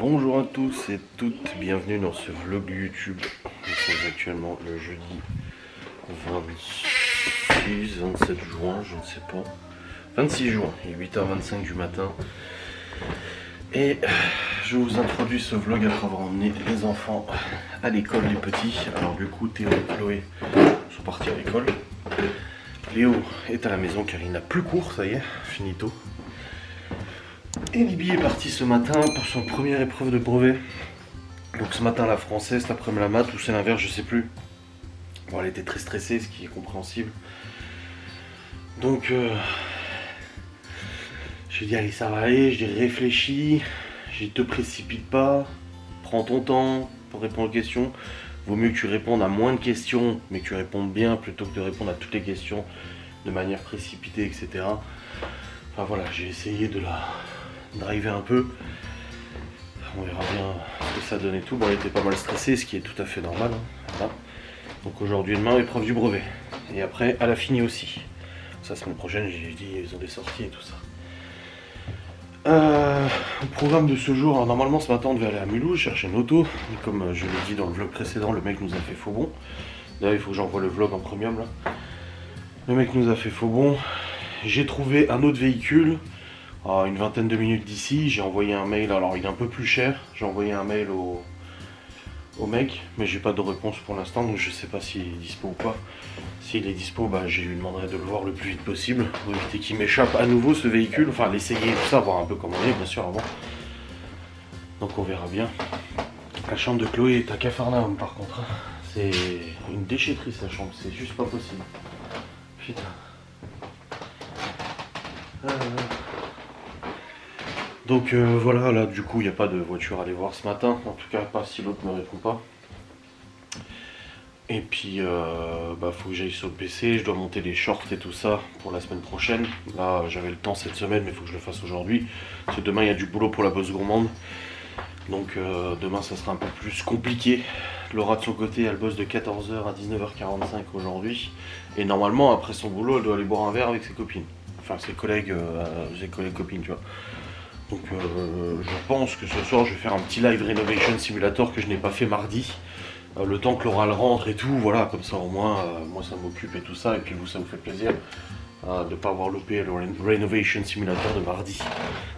Bonjour à tous et toutes, bienvenue dans ce vlog YouTube. Nous sommes actuellement le jeudi 26, 27 juin, je ne sais pas. 26 juin, il est 8h25 du matin. Et je vous introduis ce vlog après avoir emmené les enfants à l'école, les petits. Alors du coup, Théo et Chloé sont partis à l'école. Léo est à la maison car il n'a plus cours, ça y est, finito. Et Libby est partie ce matin pour son première épreuve de brevet. Donc ce matin la française, cet après-midi la maths, ou c'est l'inverse, je sais plus. Bon, elle était très stressée, ce qui est compréhensible. Donc j'ai dit allez, ça va aller, je dis réfléchis, je te précipite pas, prends ton temps pour répondre aux questions. Vaut mieux que tu répondes à moins de questions, mais que tu répondes bien, plutôt que de répondre à toutes les questions de manière précipitée, etc. Enfin voilà, j'ai essayé de la driver un peu. On verra bien ce que ça donne et tout. Bon, elle était pas mal stressée, ce qui est tout à fait normal. Hein. Voilà. Donc aujourd'hui et demain, épreuve du brevet. Et après, elle a fini aussi. Ça, la semaine prochaine, j'ai dit, ils ont des sorties et tout ça. Le programme de ce jour, alors, normalement ce matin on devait aller à Mulhouse chercher une auto. Et comme je l'ai dit dans le vlog précédent, le mec nous a fait faux bon. D'ailleurs, il faut que j'envoie le vlog en premium là. Le mec nous a fait faux bon. J'ai trouvé un autre véhicule à une vingtaine de minutes d'ici. J'ai envoyé un mail, alors il est un peu plus cher. J'ai envoyé un mail au mec, mais j'ai pas de réponse pour l'instant, donc je sais pas s'il est dispo ou pas. S'il est dispo, bah, je lui demanderai de le voir le plus vite possible, pour éviter qu'il m'échappe à nouveau ce véhicule, enfin l'essayer tout ça, voir un peu comment il est, bien sûr, avant. Donc on verra bien. La chambre de Chloé est à Capharnaüm par contre. C'est une déchetterie sa chambre, c'est juste pas possible. Putain. Donc voilà, là du coup il n'y a pas de voiture à aller voir ce matin, en tout cas pas si l'autre ne me répond pas. Et puis faut que j'aille sur le PC, je dois monter les shorts et tout ça pour la semaine prochaine. Là j'avais le temps cette semaine mais il faut que je le fasse aujourd'hui. Parce que demain il y a du boulot pour la bosse gourmande. Donc demain ça sera un peu plus compliqué. Laura de son côté elle bosse de 14h à 19h45 aujourd'hui. Et normalement après son boulot elle doit aller boire un verre avec ses copines. Enfin ses collègues copines tu vois. Donc je pense que ce soir je vais faire un petit live Renovation Simulator que je n'ai pas fait mardi. Le temps que Laura rentre et tout, voilà, comme ça au moins, moi ça m'occupe et tout ça, et puis vous ça vous fait plaisir de ne pas avoir loupé le Renovation Simulator de mardi.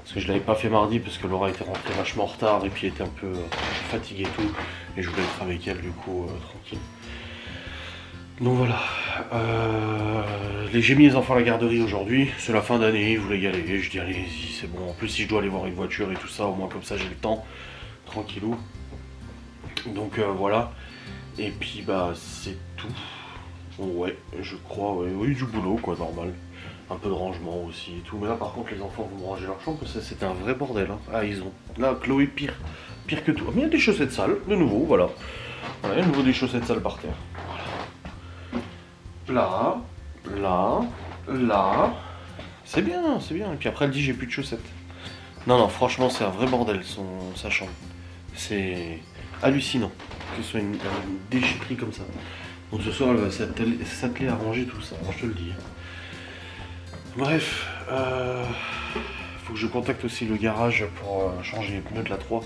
Parce que je l'avais pas fait mardi parce que Laura était rentrée vachement en retard et puis était un peu fatiguée et tout, et je voulais être avec elle du coup tranquille. Donc voilà, j'ai mis les enfants à la garderie aujourd'hui, c'est la fin d'année, ils voulaient y aller, je dis allez-y c'est bon, en plus si je dois aller voir une voiture et tout ça, au moins comme ça j'ai le temps, tranquillou. Donc voilà, et puis bah c'est tout, ouais je crois, ouais. Oui du boulot quoi, normal, un peu de rangement aussi et tout, mais là par contre les enfants vont me ranger leur chambre parce que c'était un vrai bordel, hein. Ah ils ont, là Chloé pire que tout, mais il y a des chaussettes sales, de nouveau, voilà, il y a de nouveau des chaussettes sales par terre. Là, c'est bien, c'est bien. Et puis après elle dit j'ai plus de chaussettes. Non, franchement c'est un vrai bordel sa chambre. C'est hallucinant que ce soit une déchetterie comme ça. Donc ce soir elle va s'atteler à ranger tout ça, je te le dis. Bref, faut que je contacte aussi le garage pour changer les pneus de la 3.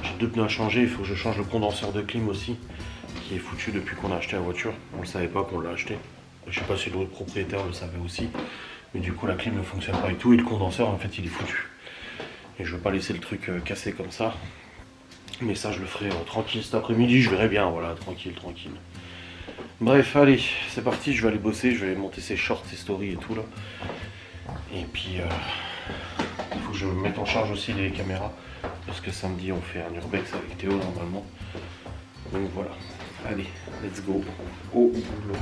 J'ai 2 pneus à changer, il faut que je change le condenseur de clim aussi, qui est foutu depuis qu'on a acheté la voiture. On ne savait pas qu'on l'a acheté. Je sais pas si l'autre propriétaire le savait aussi, mais du coup la clim ne fonctionne pas et tout, et le condenseur en fait il est foutu. Et je veux pas laisser le truc cassé comme ça. Mais ça je le ferai tranquille cet après-midi, je verrai bien, voilà, tranquille. Bref, allez, c'est parti, je vais aller bosser, je vais monter ces shorts, ces stories et tout là. Et puis il faut que je mette en charge aussi les caméras, parce que samedi on fait un urbex avec Théo normalement. Donc voilà, allez, let's go, au boulot.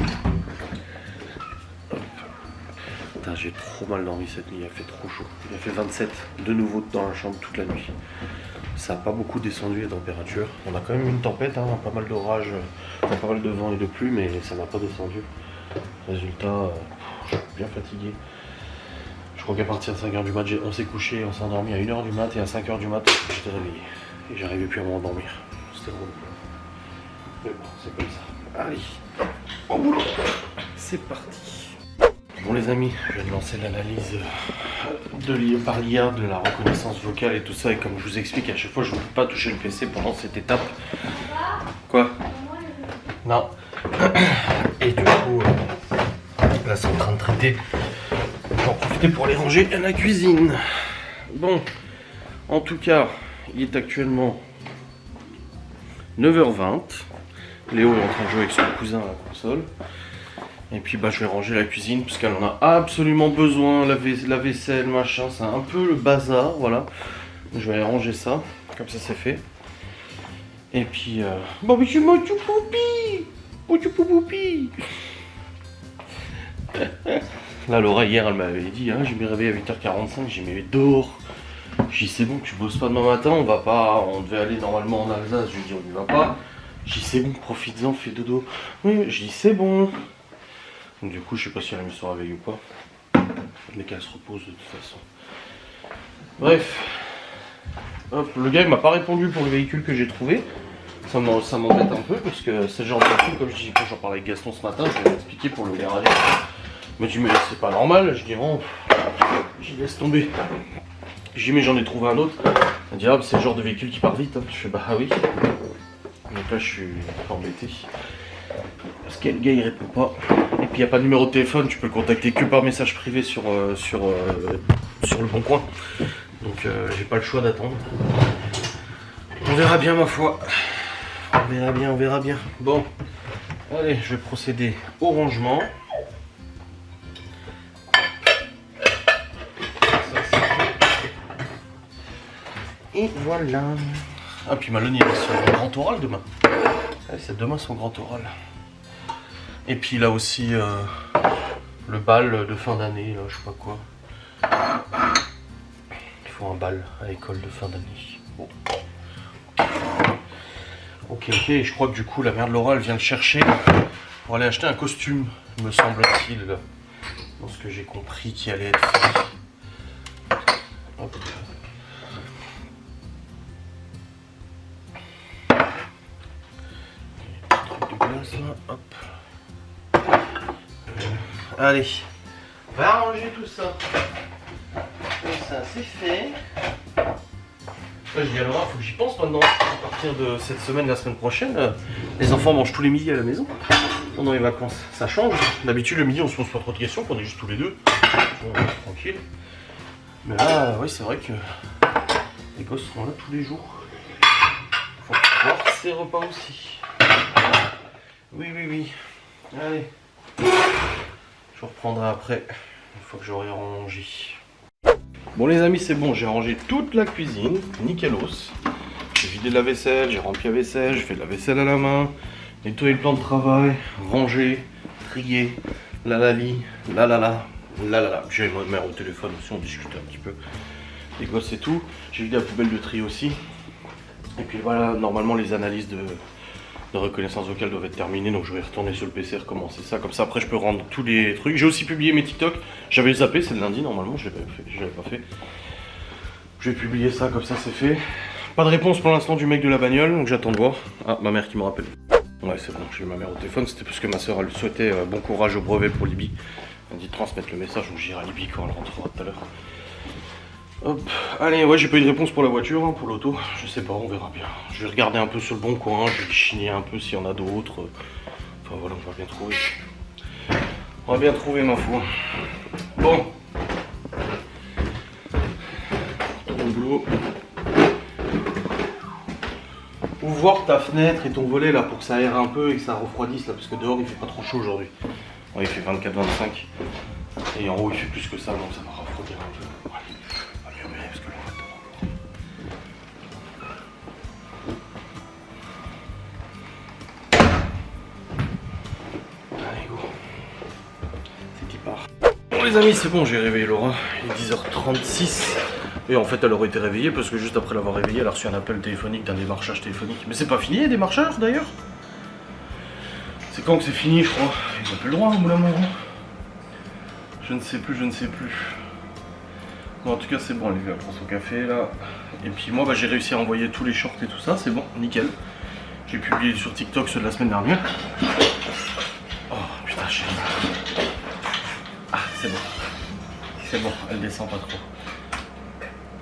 Putain, j'ai trop mal dormi cette nuit, il a fait trop chaud. Il a fait 27, de nouveau dans la chambre toute la nuit. Ça n'a pas beaucoup descendu les températures. On a quand même une tempête, hein, pas mal d'orage, pas mal de vent et de pluie, mais ça n'a pas descendu. Résultat, je suis bien fatigué. Je crois qu'à partir de 5h du mat, on s'est couché, on s'est endormi à 1h du mat, et à 5h du mat, j'étais réveillé. Et j'arrivais plus à m'endormir. C'était drôle. Mais bon, c'est comme ça. Allez, au boulot. C'est parti. Bon les amis, je viens de lancer l'analyse par l'IA de la reconnaissance vocale et tout ça, et comme je vous explique à chaque fois je ne peux pas toucher le PC pendant cette étape. Quoi? Non. Et du coup, là c'est en train de traiter. Je vais en profiter pour les ranger à la cuisine. Bon, en tout cas, il est actuellement 9h20. Léo est en train de jouer avec son cousin à la console. Et puis bah je vais ranger la cuisine parce qu'elle en a absolument besoin, la vaisselle, machin, c'est un peu le bazar, voilà. Je vais aller ranger ça, comme ça c'est fait. Et puis bon mais je m'en poupi. Là Laura hier elle m'avait dit hein, je me réveille à 8h45, j'ai dit mais dehors. J'ai dit c'est bon, tu bosses pas demain matin, on devait aller normalement en Alsace, je lui ai dit on y va pas. J'ai dit c'est bon, profites-en, fais dodo. Oui, j'ai dit c'est bon. Donc du coup je sais pas si elle a mis son réveil ou pas. Mais qu'elle se repose de toute façon. Bref. Hop, le gars il m'a pas répondu pour le véhicule que j'ai trouvé. Ça m'embête un peu parce que c'est le genre de véhicule, comme je dis quand j'en parlais avec Gaston ce matin, je vais l'expliquer pour le garager. Il m'a dit mais c'est pas normal, je dis non, j'y laisse tomber. J'ai dit mais j'en ai trouvé un autre. Il m'a dit ah c'est le genre de véhicule qui part vite. Je fais bah oui. Donc là je suis embêté. Parce que le gars il répond pas. Et puis il n'y a pas de numéro de téléphone, tu peux le contacter que par message privé sur le bon coin. Donc j'ai pas le choix d'attendre. On verra bien ma foi. On verra bien. Bon, allez, je vais procéder au rangement. Et voilà. Ah puis Malone il a son grand oral demain. Ouais, c'est demain son grand oral. Et puis là aussi le bal de fin d'année, je sais pas quoi. Il faut un bal à l'école de fin d'année. Bon. Ok, je crois que du coup la mère de Laura elle vient le chercher pour aller acheter un costume, me semble-t-il, dans ce que j'ai compris qui allait être fait. Hop. Truc de glace là, hop. Allez, va ranger tout ça. Comme ça, c'est fait. Là, je dis à Laura, faut que j'y pense maintenant. À partir de cette semaine, la semaine prochaine, les enfants mangent tous les midis à la maison. Pendant les vacances, ça change. D'habitude, le midi, on se pose pas trop de questions, qu'on est juste tous les deux. On est tranquille. Mais là, oui, c'est vrai que les gosses seront là tous les jours. Faut voir ces repas aussi. Oui. Allez. Je reprendrai après, une fois que j'aurai rangé. Bon les amis, c'est bon, j'ai rangé toute la cuisine, nickelos. J'ai vidé la vaisselle, j'ai rempli la vaisselle, j'ai fait de la vaisselle à la main, nettoyé le plan de travail, rangé, trié, la. J'ai ma mère au téléphone aussi, on discutait un petit peu. Les gosses et tout. J'ai vidé la poubelle de tri aussi. Et puis voilà, normalement les analyses de reconnaissance vocale doivent être terminées, donc je vais retourner sur le PC, recommencer ça, comme ça après je peux rendre tous les trucs. J'ai aussi publié mes TikTok, j'avais zappé, c'est le lundi normalement, je l'avais pas fait. Je vais publier ça, comme ça c'est fait. Pas de réponse pour l'instant du mec de la bagnole, donc j'attends de voir. Ah, ma mère qui me rappelle. Ouais c'est bon, j'ai eu ma mère au téléphone, c'était parce que ma soeur elle souhaitait bon courage au brevet pour Libye. Elle m'a dit de transmettre le message, donc j'irai à Libye quand elle rentrera tout à l'heure. Hop, allez, ouais, j'ai pas eu de réponse pour la voiture, hein, pour l'auto, je sais pas, on verra bien. Je vais regarder un peu sur le bon coin, je vais chiner un peu s'il y en a d'autres. Enfin voilà, on va bien trouver. On va bien trouver ma foi. Bon. Ton boulot. Ouvre ta fenêtre et ton volet là pour que ça aère un peu et que ça refroidisse là, parce que dehors il fait pas trop chaud aujourd'hui. Ouais, il fait 24-25. Et en haut il fait plus que ça, donc ça va refroidir un peu. Bon les amis, c'est bon, j'ai réveillé Laura, il est 10h36. Et en fait elle aurait été réveillée parce que juste après l'avoir réveillée, elle a reçu un appel téléphonique d'un démarchage téléphonique. Mais c'est pas fini les démarchages d'ailleurs. C'est quand que c'est fini je crois. Ils ont plus le droit au moulin Moron. Je ne sais plus. Bon en tout cas c'est bon, elle prend son café là. Et puis moi j'ai réussi à envoyer tous les shorts et tout ça, c'est bon, nickel. J'ai publié sur TikTok ceux de la semaine dernière. Oh putain chérie. c'est bon. C'est bon, elle descend pas trop.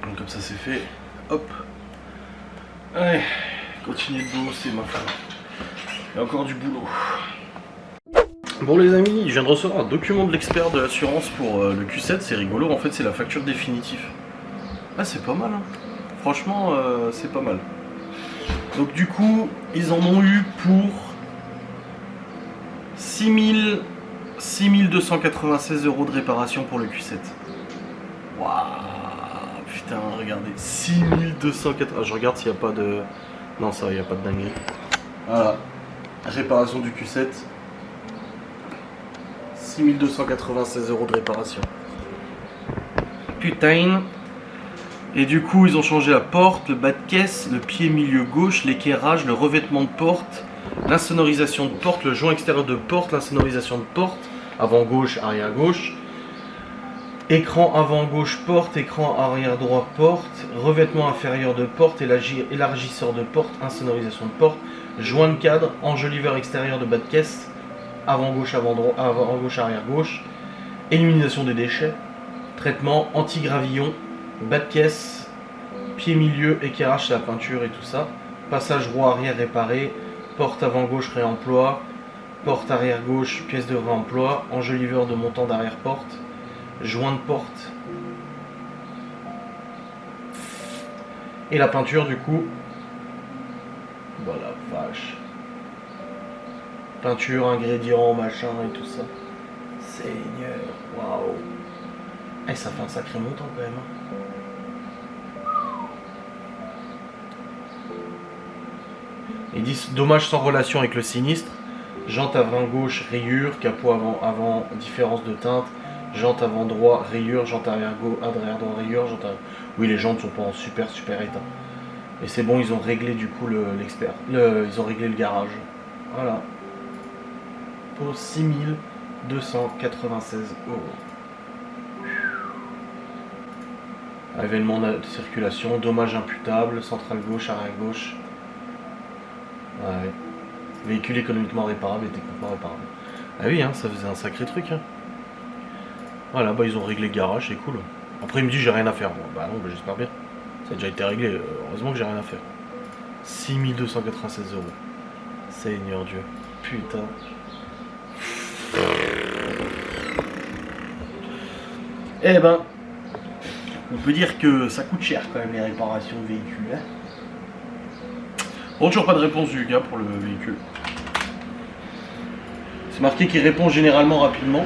Donc comme ça c'est fait. Hop. Allez, continuez de bosser ma femme. Il y a encore du boulot. Bon les amis, je viens de recevoir un document de l'expert de l'assurance pour le Q7, c'est rigolo, en fait c'est la facture définitive. Ah c'est pas mal hein. Franchement c'est pas mal. Donc du coup, ils en ont eu pour 6296 € de réparation pour le Q7. Waouh, putain, regardez, 6280. Ah, je regarde s'il n'y a pas de... Non, ça, il n'y a pas de dinguerie. Voilà, réparation du Q7. 6296 € de réparation. Putain. Et du coup, ils ont changé la porte, le bas de caisse, le pied milieu gauche, l'équerrage, le revêtement de porte, l'insonorisation de porte, le joint extérieur de porte, l'insonorisation de porte, avant gauche, arrière gauche, écran avant gauche porte, écran arrière droit porte, revêtement inférieur de porte, élargisseur de porte, insonorisation de porte, joint de cadre, enjoliveur extérieur de bas de caisse, avant gauche, avant gauche, arrière gauche, élimination des déchets, traitement anti-gravillon, bas de caisse, pied milieu, équerrage, c'est la peinture et tout ça, passage roue arrière réparé, porte avant gauche réemploi, porte arrière gauche, pièce de réemploi, enjoliveur de montant d'arrière porte, joint de porte et la peinture du coup. Bah la vache. Peinture, ingrédients, machin et tout ça. Seigneur, waouh. Et ça fait un sacré montant quand même. Ils disent dommage sans relation avec le sinistre. Jante avant gauche, rayure, capot avant différence de teinte, jante avant droit, rayure, jante arrière droit, rayure, jante arrière... Oui, les jantes sont pas en super état. Et c'est bon, ils ont réglé du coup l'expert. Ils ont réglé le garage. Voilà. Pour 6296 €. Événement de circulation, dommage imputable, centrale gauche, arrière gauche. Ouais. Véhicule économiquement réparable et techniquement réparable. Ah oui, hein, ça faisait un sacré truc. Hein. Voilà, bah ils ont réglé le garage, c'est cool. Après il me dit j'ai rien à faire. Bon, bah non, bah, j'espère bien. Ça a déjà été réglé, heureusement que j'ai rien à faire. 6296 €. Seigneur Dieu. Putain. Eh ben, on peut dire que ça coûte cher quand même les réparations de véhicules. Hein. Bon, toujours pas de réponse du gars pour le véhicule. C'est marqué qu'il répond généralement rapidement.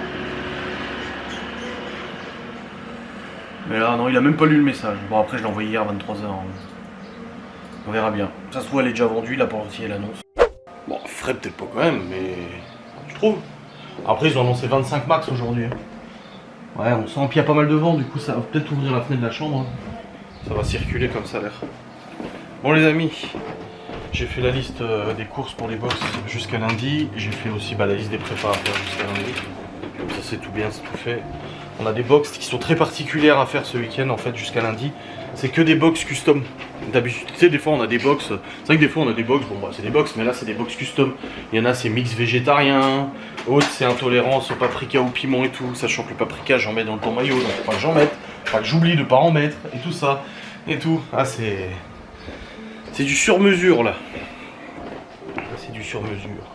Mais là, non, il a même pas lu le message. Bon, après, je l'ai envoyé hier à 23h. On verra bien. Ça se trouve, elle est déjà vendue, il a pas retiré l'annonce. Bon, frais peut-être pas quand même, mais... Tu trouves? Après, ils ont annoncé 25 max aujourd'hui. Hein. Ouais, on sent qu'il y a pas mal de vent, du coup, ça va peut-être ouvrir la fenêtre de la chambre. Hein. Ça va circuler comme ça, l'air. Bon, les amis, j'ai fait la liste des courses pour les box jusqu'à lundi. J'ai fait aussi la liste des préparateurs jusqu'à lundi. Comme ça, c'est tout bien, c'est tout fait. On a des box qui sont très particulières à faire ce week-end en fait jusqu'à lundi. C'est que des box custom. D'habitude, tu sais, des fois on a des box. C'est vrai que des fois on a des box, bon bah c'est des box, mais là c'est des box custom. Il y en a c'est mix végétarien, autre c'est intolérance au paprika, au piment et tout. Sachant que le paprika j'en mets dans le ton maillot, donc faut pas que j'en mette, faut pas que j'oublie de pas en mettre et tout ça et tout. Ah c'est du sur-mesure là. C'est du sur-mesure.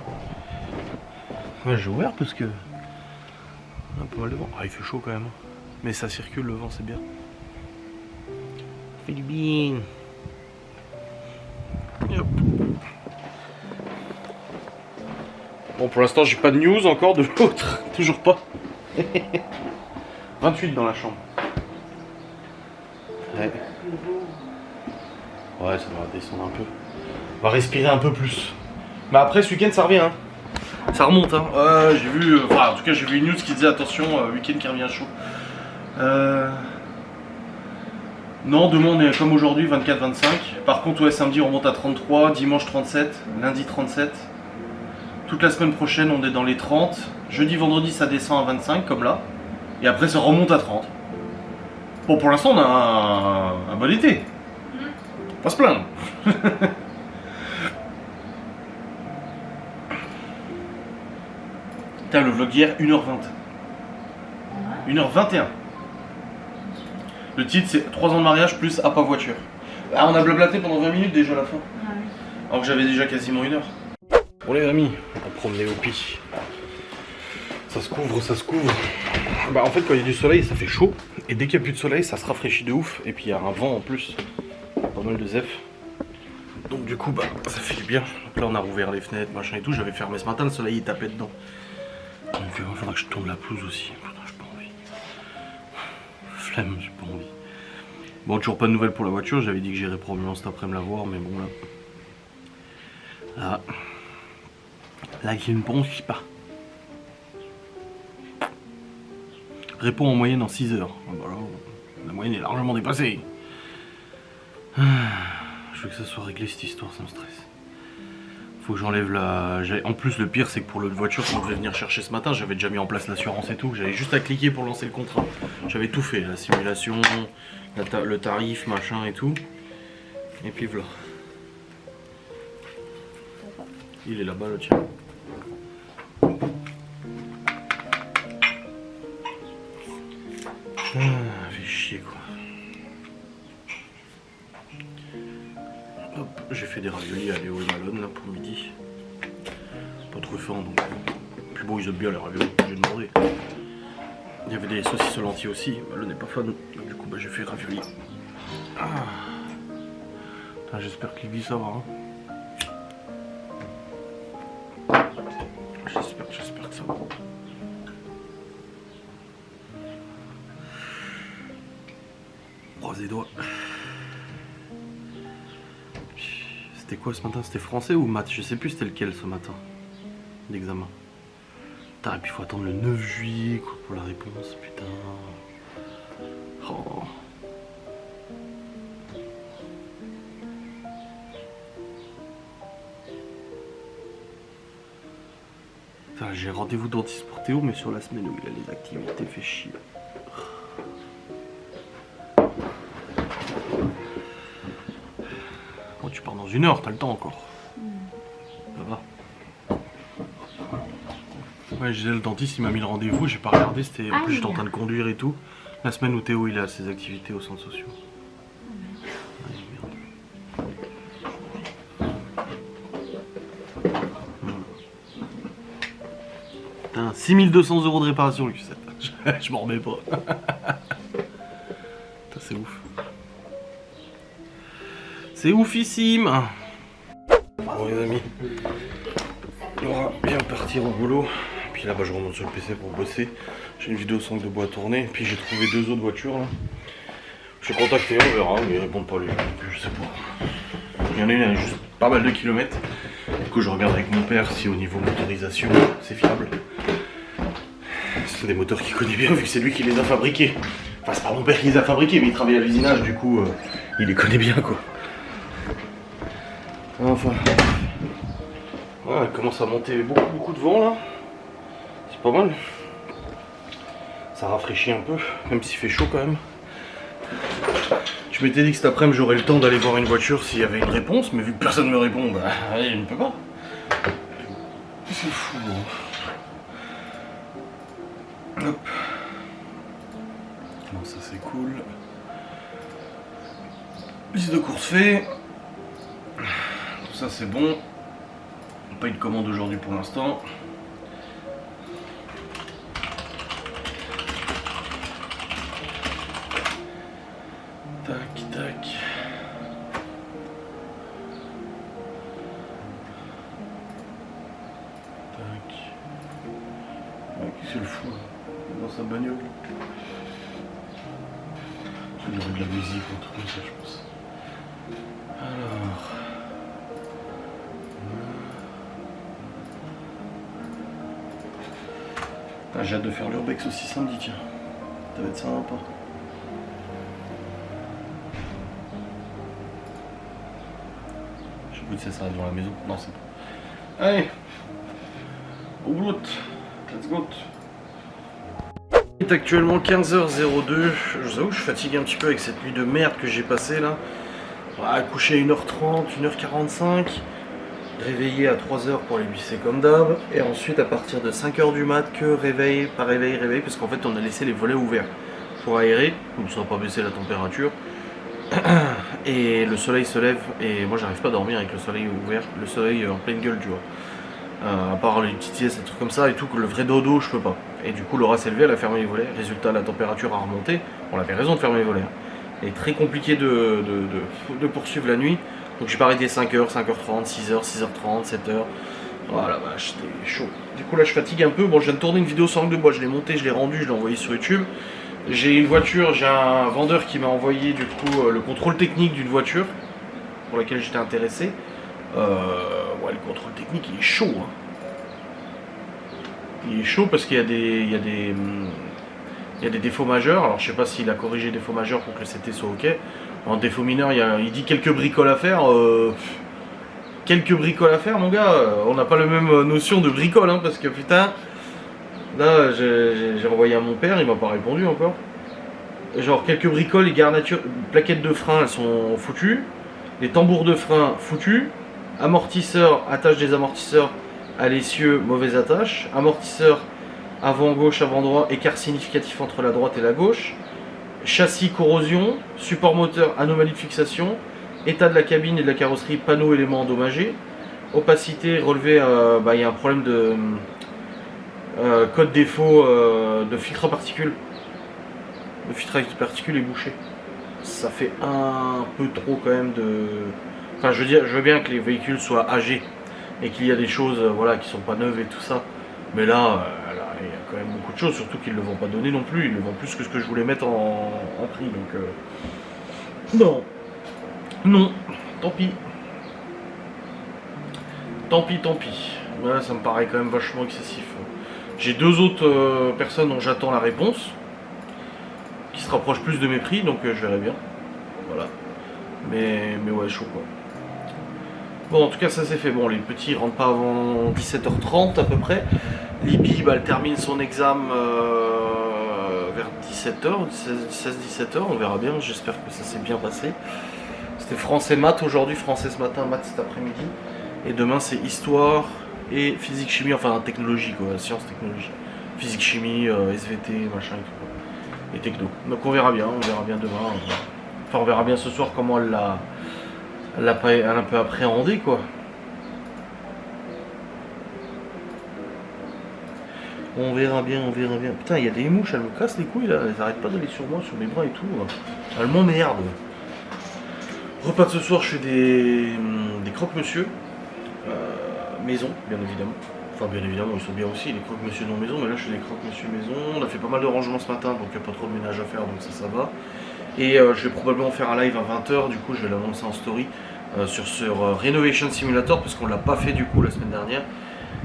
Ouais, j'ai ouvert parce que un peu mal de vent. Ah, il fait chaud quand même. Mais ça circule, le vent, c'est bien. Fait du bien. Hop. Bon, pour l'instant, j'ai pas de news encore de l'autre. Toujours pas. 28 dans la chambre. Ouais. Ouais, ça va descendre un peu. On va respirer un peu plus. Mais après, ce week-end, ça revient. Hein. Ça remonte, hein. J'ai vu, en tout cas, j'ai vu une news qui disait attention, week-end qui revient chaud. Non, demain on est comme aujourd'hui, 24-25. Par contre, ouais, samedi on remonte à 33, dimanche 37, lundi 37. Toute la semaine prochaine, on est dans les 30. Jeudi, vendredi, ça descend à 25, comme là. Et après, ça remonte à 30. Bon, pour l'instant, on a un bon été. Pas se plaindre. Putain, le vlog d'hier, 1h20. 1h21. Le titre c'est 3 ans de mariage plus à pas voiture. Ah, on a blablaté pendant 20 minutes déjà à la fin. Ah oui. Alors que j'avais déjà quasiment 1 heure. Bon les amis, on va promener au pi. Ça se couvre, ça se couvre. Bah en fait quand il y a du soleil ça fait chaud. Et dès qu'il n'y a plus de soleil ça se rafraîchit de ouf. Et puis il y a un vent en plus. Pas mal de zef. Donc du coup bah ça fait du bien. Donc là on a rouvert les fenêtres, machin et tout. J'avais fermé ce matin, le soleil il tapait dedans. Donc il faudra que je tourne la pelouse aussi. Putain j'ai pas envie. Flemme, j'ai pas envie. Bon toujours pas de nouvelles pour la voiture. J'avais dit que j'irais probablement cet après-midi la voir. Mais bon là. Là il ne pense pas. Réponds en moyenne en 6 heures. Voilà, la moyenne est largement dépassée. Je veux que ça soit réglé cette histoire, ça me stresse. Faut que j'enlève la... En plus le pire c'est que pour l'autre voiture qu'on devait venir chercher ce matin, j'avais déjà mis en place l'assurance et tout. J'avais juste à cliquer pour lancer le contrat. J'avais tout fait, la simulation, le tarif, machin et tout. Et puis voilà. Il est là-bas le tien. Fait chier quoi. Hop, j'ai fait des raviolis à Léo et Malone là pour midi. Pas trop faim donc. Puis bon ils aiment bien les raviolis, j'ai demandé. Il y avait des saucisses aux lentilles aussi, Malone n'est pas fan. Donc du coup bah j'ai fait raviolis. J'espère que Libby ça va. Hein. J'espère que ça va. Croise les doigts. C'était quoi ce matin? C'était français ou maths? Je sais plus c'était lequel ce matin d'examen. Putain, et puis il faut attendre le 9 juillet quoi, pour la réponse, putain. Oh. J'ai rendez-vous dentiste pour Théo, mais sur la semaine où il a les activités, fait chier. Bon, tu pars dans 1 heure, t'as le temps encore. Ça va. Ouais, j'ai le dentiste, il m'a mis le rendez-vous, j'ai pas regardé, c'était en plus j'étais en train de conduire et tout. La semaine où Théo il a ses activités au centre social. Putain, 6200 € de réparation, le Q7. Je m'en remets pas. C'est ouf. C'est oufissime. Bon les amis, Laura vient de partir au boulot. Puis là-bas je remonte sur le PC pour bosser. J'ai une vidéo 5 de bois à tourner. Puis j'ai trouvé 2 autres voitures là. Je suis contacté, on verra, mais ils répondent pas lui. Je sais pas. Il y en a une à juste pas mal de kilomètres. Du coup je regarde avec mon père si au niveau motorisation c'est fiable. C'est des moteurs qu'il connaît bien vu que c'est lui qui les a fabriqués. Enfin c'est pas mon père qui les a fabriqués mais il travaille à l'usinage du coup il les connaît bien quoi. Enfin. Ouais, elle commence à monter beaucoup de vent là. C'est pas mal. Ça rafraîchit un peu, même s'il fait chaud quand même. Je m'étais dit que cet après-midi j'aurais le temps d'aller voir une voiture s'il y avait une réponse, mais vu que personne me répond, bah il ne peut pas. C'est fou. Hop. Bon ça c'est cool. Liste de courses fait. Tout ça c'est bon. Pas eu de commande aujourd'hui pour l'instant. Tac, tac. Tac. Ouais, qui c'est le fou là? Dans sa bagnole. Il y aurait de la musique ou un truc comme ça, je pense. Alors. Ah, j'ai hâte de faire l'urbex aussi samedi, tiens. Ça va être sympa. Je sais plus si ça va devant la maison. Non, c'est pas. Allez, au boulot. Let's go. Il est actuellement 15h02. Je vous avoue que je suis fatigué un petit peu avec cette nuit de merde que j'ai passée là. À coucher à 1h30, 1h45. réveillé à 3h pour les visser comme d'hab. Et ensuite à partir de 5h du mat, que réveil, pas réveil, réveil, parce qu'en fait on a laissé les volets ouverts pour aérer, comme ça pas baisser la température. Et le soleil se lève et moi j'arrive pas à dormir avec le soleil ouvert, le soleil en pleine gueule, tu vois. À part les petites siestes, des trucs comme ça et tout, que le vrai dodo je peux pas. Et du coup Laura s'est levée, elle a fermé les volets, résultat la température a remonté, on avait raison de fermer les volets. Et très compliqué de poursuivre la nuit. Donc j'ai pas arrêté 5h, 5h30, 6h, 6h30, 7h. Voilà, bah c'était chaud. Du coup là je fatigue un peu. Bon, je viens de tourner une vidéo sans langue de bois, je l'ai montée, je l'ai rendue, je l'ai envoyée sur YouTube. J'ai une voiture, j'ai un vendeur qui m'a envoyé du coup le contrôle technique d'une voiture pour laquelle j'étais intéressé. Ouais, le contrôle technique il est chaud. Hein. Il est chaud parce qu'il y a des défauts majeurs. Alors je sais pas s'il a corrigé les défauts majeurs pour que le CT soit ok. En défaut mineur, il dit quelques bricoles à faire. Quelques bricoles à faire, mon gars. On n'a pas la même notion de bricole, hein, parce que putain. Là, j'ai envoyé à mon père, il m'a pas répondu encore. Genre quelques bricoles, les garnitures, plaquettes de frein, elles sont foutues. Les tambours de frein foutus. Amortisseurs, attache des amortisseurs à l'essieu, mauvaise attache. Amortisseur avant gauche, avant droit, écart significatif entre la droite et la gauche. Châssis corrosion, support moteur, anomalie de fixation, état de la cabine et de la carrosserie, panneaux éléments endommagés, opacité relevée, il y a un problème de code défaut de filtre à particules. Le filtre à particules est bouché. Ça fait un peu trop quand même de... Enfin je veux bien que les véhicules soient âgés et qu'il y a des choses voilà, qui sont pas neuves et tout ça. Mais là, il y a quand même beaucoup de choses, surtout qu'ils ne le vont pas donner non plus, ils le vendent plus que ce que je voulais mettre en prix, donc non, tant pis. Tant pis. Là, ça me paraît quand même vachement excessif. J'ai deux autres personnes dont j'attends la réponse, qui se rapprochent plus de mes prix, donc je verrai bien. Voilà. Mais ouais, chaud quoi. Bon, en tout cas, ça c'est fait. Bon, les petits rentrent pas avant 17h30 à peu près. Libye, elle termine son examen vers 17h, 16-17h, on verra bien, j'espère que ça s'est bien passé. C'était français maths aujourd'hui, français ce matin, maths cet après-midi. Et demain c'est histoire et physique chimie, enfin technologie quoi, sciences technologie. Physique chimie, SVT, machin et tout quoi. Et techno. Donc on verra bien demain. Enfin on verra bien ce soir comment elle l'a un peu appréhendé quoi. On verra bien. Putain, il y a des mouches, elles me cassent les couilles là, elles arrêtent pas d'aller sur moi, sur mes bras et tout. Elles m'emmerdent. Repas de ce soir, je fais des croque-monsieur. Maison, bien évidemment. Enfin, bien évidemment, ils sont bien aussi, les croque-monsieur non maison, mais là je fais des croque-monsieur maison. On a fait pas mal de rangements ce matin, donc il n'y a pas trop de ménage à faire, donc ça va. Et je vais probablement faire un live à 20h, du coup je vais l'annoncer en story sur Renovation Simulator, parce qu'on l'a pas fait du coup la semaine dernière.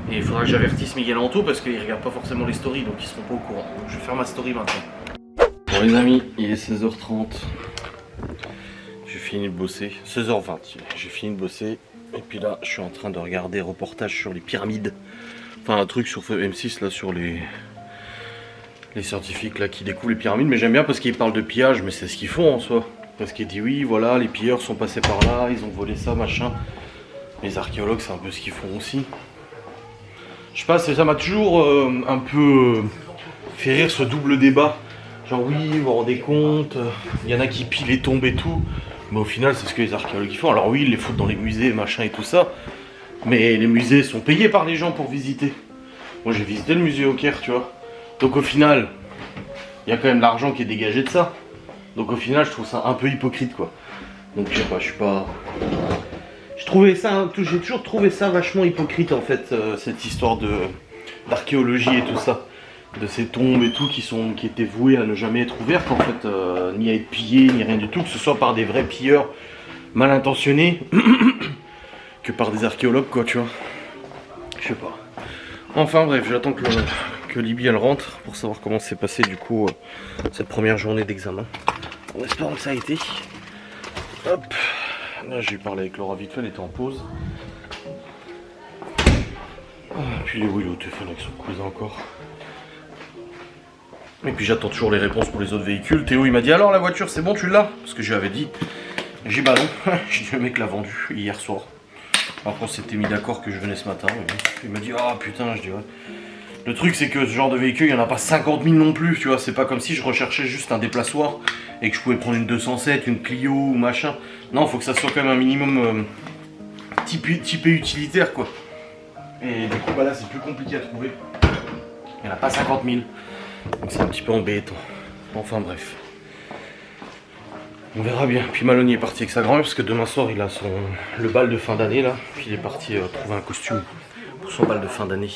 Et il faudra que j'avertisse Miguel Anto parce qu'il regarde pas forcément les stories, donc ils seront pas au courant. Donc je vais faire ma story maintenant. Bon les amis, il est 16h30. J'ai fini de bosser. 16h20, j'ai fini de bosser. Et puis là, je suis en train de regarder reportage sur les pyramides. Enfin un truc sur M6 là sur les scientifiques là qui découvrent les pyramides. Mais j'aime bien parce qu'ils parlent de pillage, mais c'est ce qu'ils font en soi. Parce qu'ils disent oui, voilà, les pilleurs sont passés par là, ils ont volé ça, machin. Les archéologues, c'est un peu ce qu'ils font aussi. Je sais pas, ça m'a toujours un peu fait rire ce double débat. Genre oui, vous vous rendez compte, il y en a qui pillent les tombes et tout. Mais au final, c'est ce que les archéologues font. Alors oui, ils les foutent dans les musées, machin et tout ça. Mais les musées sont payés par les gens pour visiter. Moi j'ai visité le musée au Caire, tu vois. Donc au final, il y a quand même de l'argent qui est dégagé de ça. Donc au final, je trouve ça un peu hypocrite quoi. Donc je sais pas, je suis pas... J'ai toujours trouvé ça vachement hypocrite en fait, cette histoire d'archéologie et tout ça. De ces tombes et tout qui étaient vouées à ne jamais être ouvertes en fait, ni à être pillées, ni rien du tout, que ce soit par des vrais pilleurs mal intentionnés, que par des archéologues quoi, tu vois. Je sais pas. Enfin bref, j'attends que Libye elle rentre pour savoir comment s'est passé du coup cette première journée d'examen. En espérant que ça a été. Hop. Là j'ai parlé avec Laura vite fait, elle était en pause. Puis oui, il est au téléphone avec son cousin encore. Et puis j'attends toujours les réponses pour les autres véhicules. Théo il m'a dit alors la voiture c'est bon tu l'as? Parce que je lui avais dit. J'ai dit bah non, j'ai dit le mec l'a vendu hier soir. Alors qu'on s'était mis d'accord que je venais ce matin. Il m'a dit ah putain, je dis ouais. Le truc c'est que ce genre de véhicule, il n'y en a pas 50 000 non plus, tu vois. C'est pas comme si je recherchais juste un déplaçoir et que je pouvais prendre une 207, une Clio ou machin. Non, il faut que ça soit quand même un minimum typé utilitaire quoi. Et du coup bah là c'est plus compliqué à trouver. Il n'y en a pas 50 000. Donc c'est un petit peu embêtant. Enfin bref. On verra bien. Puis Maloney est parti avec sa grand-mère parce que demain soir il a le bal de fin d'année là. Puis il est parti trouver un costume pour son bal de fin d'année.